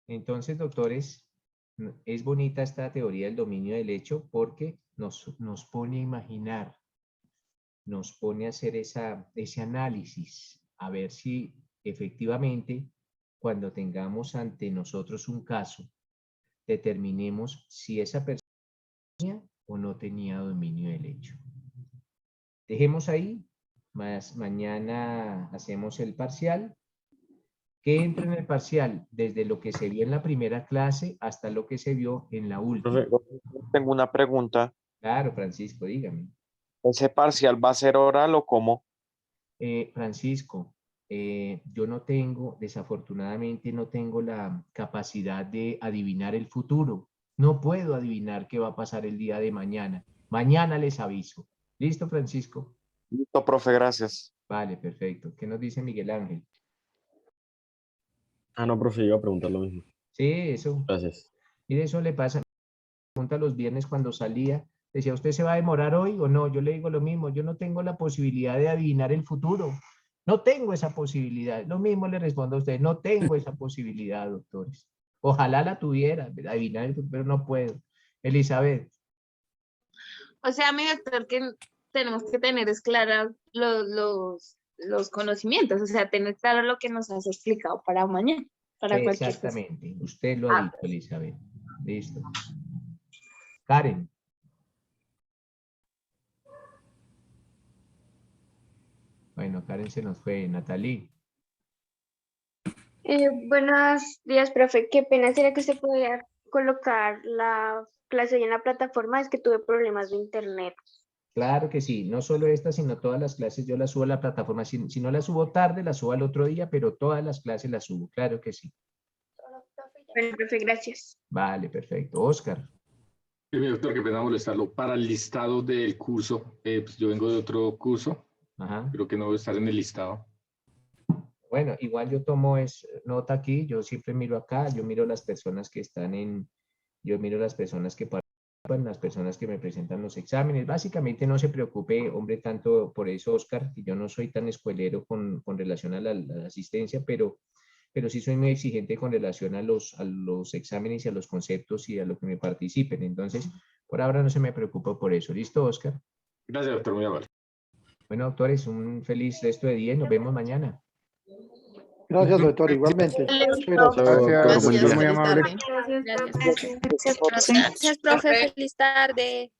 Entonces, doctores, es bonita esta teoría del dominio del hecho porque nos pone a imaginar, nos pone a hacer ese análisis, a ver si efectivamente cuando tengamos ante nosotros un caso, determinemos si esa persona tenía o no tenía dominio del hecho. Dejemos ahí Mañana hacemos el parcial. ¿Qué entra en el parcial? Desde lo que se vio en la primera clase hasta lo que se vio en la última. Profe, tengo una pregunta. Claro, Francisco, dígame. ¿Ese parcial va a ser oral o cómo? Francisco, yo no tengo, desafortunadamente no tengo la capacidad de adivinar el futuro. No puedo adivinar qué va a pasar el día de mañana. Mañana les aviso. ¿Listo, Francisco? Listo, profe, gracias. Vale, perfecto. ¿Qué nos dice Miguel Ángel? Ah, no, profe, iba a preguntar lo mismo. Sí, eso. Gracias. Y de eso le pasa. Pregunta los viernes cuando salía. Decía, ¿usted se va a demorar hoy o no? Yo le digo lo mismo. Yo no tengo la posibilidad de adivinar el futuro. No tengo esa posibilidad. Lo mismo le respondo a usted. No tengo esa posibilidad, doctores. Ojalá la tuviera, adivinar el futuro, pero no puedo. Elizabeth. O sea, mi doctor, que tenemos que tener es clara los conocimientos, o sea, tener claro lo que nos has explicado para mañana, para cualquier cosa. Exactamente, usted lo ha dicho, Elizabeth. Listo. Karen. Bueno, Karen se nos fue. Natalie. Buenos días, profe. Qué pena, ¿será que usted podría colocar la clase hoy en la plataforma? Es que tuve problemas de internet. Claro que sí, no solo esta, sino todas las clases yo las subo a la plataforma. Si no las subo tarde, las subo al otro día, pero todas las clases las subo, claro que sí. Bueno, profe, gracias. Vale, perfecto. Oscar. Mi doctor, qué pena molestarlo. Para el listado del curso, pues yo vengo de otro curso. Ajá. Creo que no voy a estar en el listado. Bueno, igual yo tomo nota aquí, yo siempre miro acá, yo miro las personas que están yo miro las personas que participan, las personas que me presentan los exámenes. Básicamente no se preocupe, hombre, tanto por eso, Oscar, que yo no soy tan escuelero con relación a la asistencia, pero sí soy muy exigente con relación a los exámenes y a los conceptos y a lo que me participen. Entonces, por ahora no se me preocupa por eso. ¿Listo, Oscar? Gracias, doctor, muy amable. Bueno, doctores, un feliz resto de día y nos vemos mañana. Gracias, doctor, igualmente. Gracias, muy amable. Gracias, profe, feliz tarde.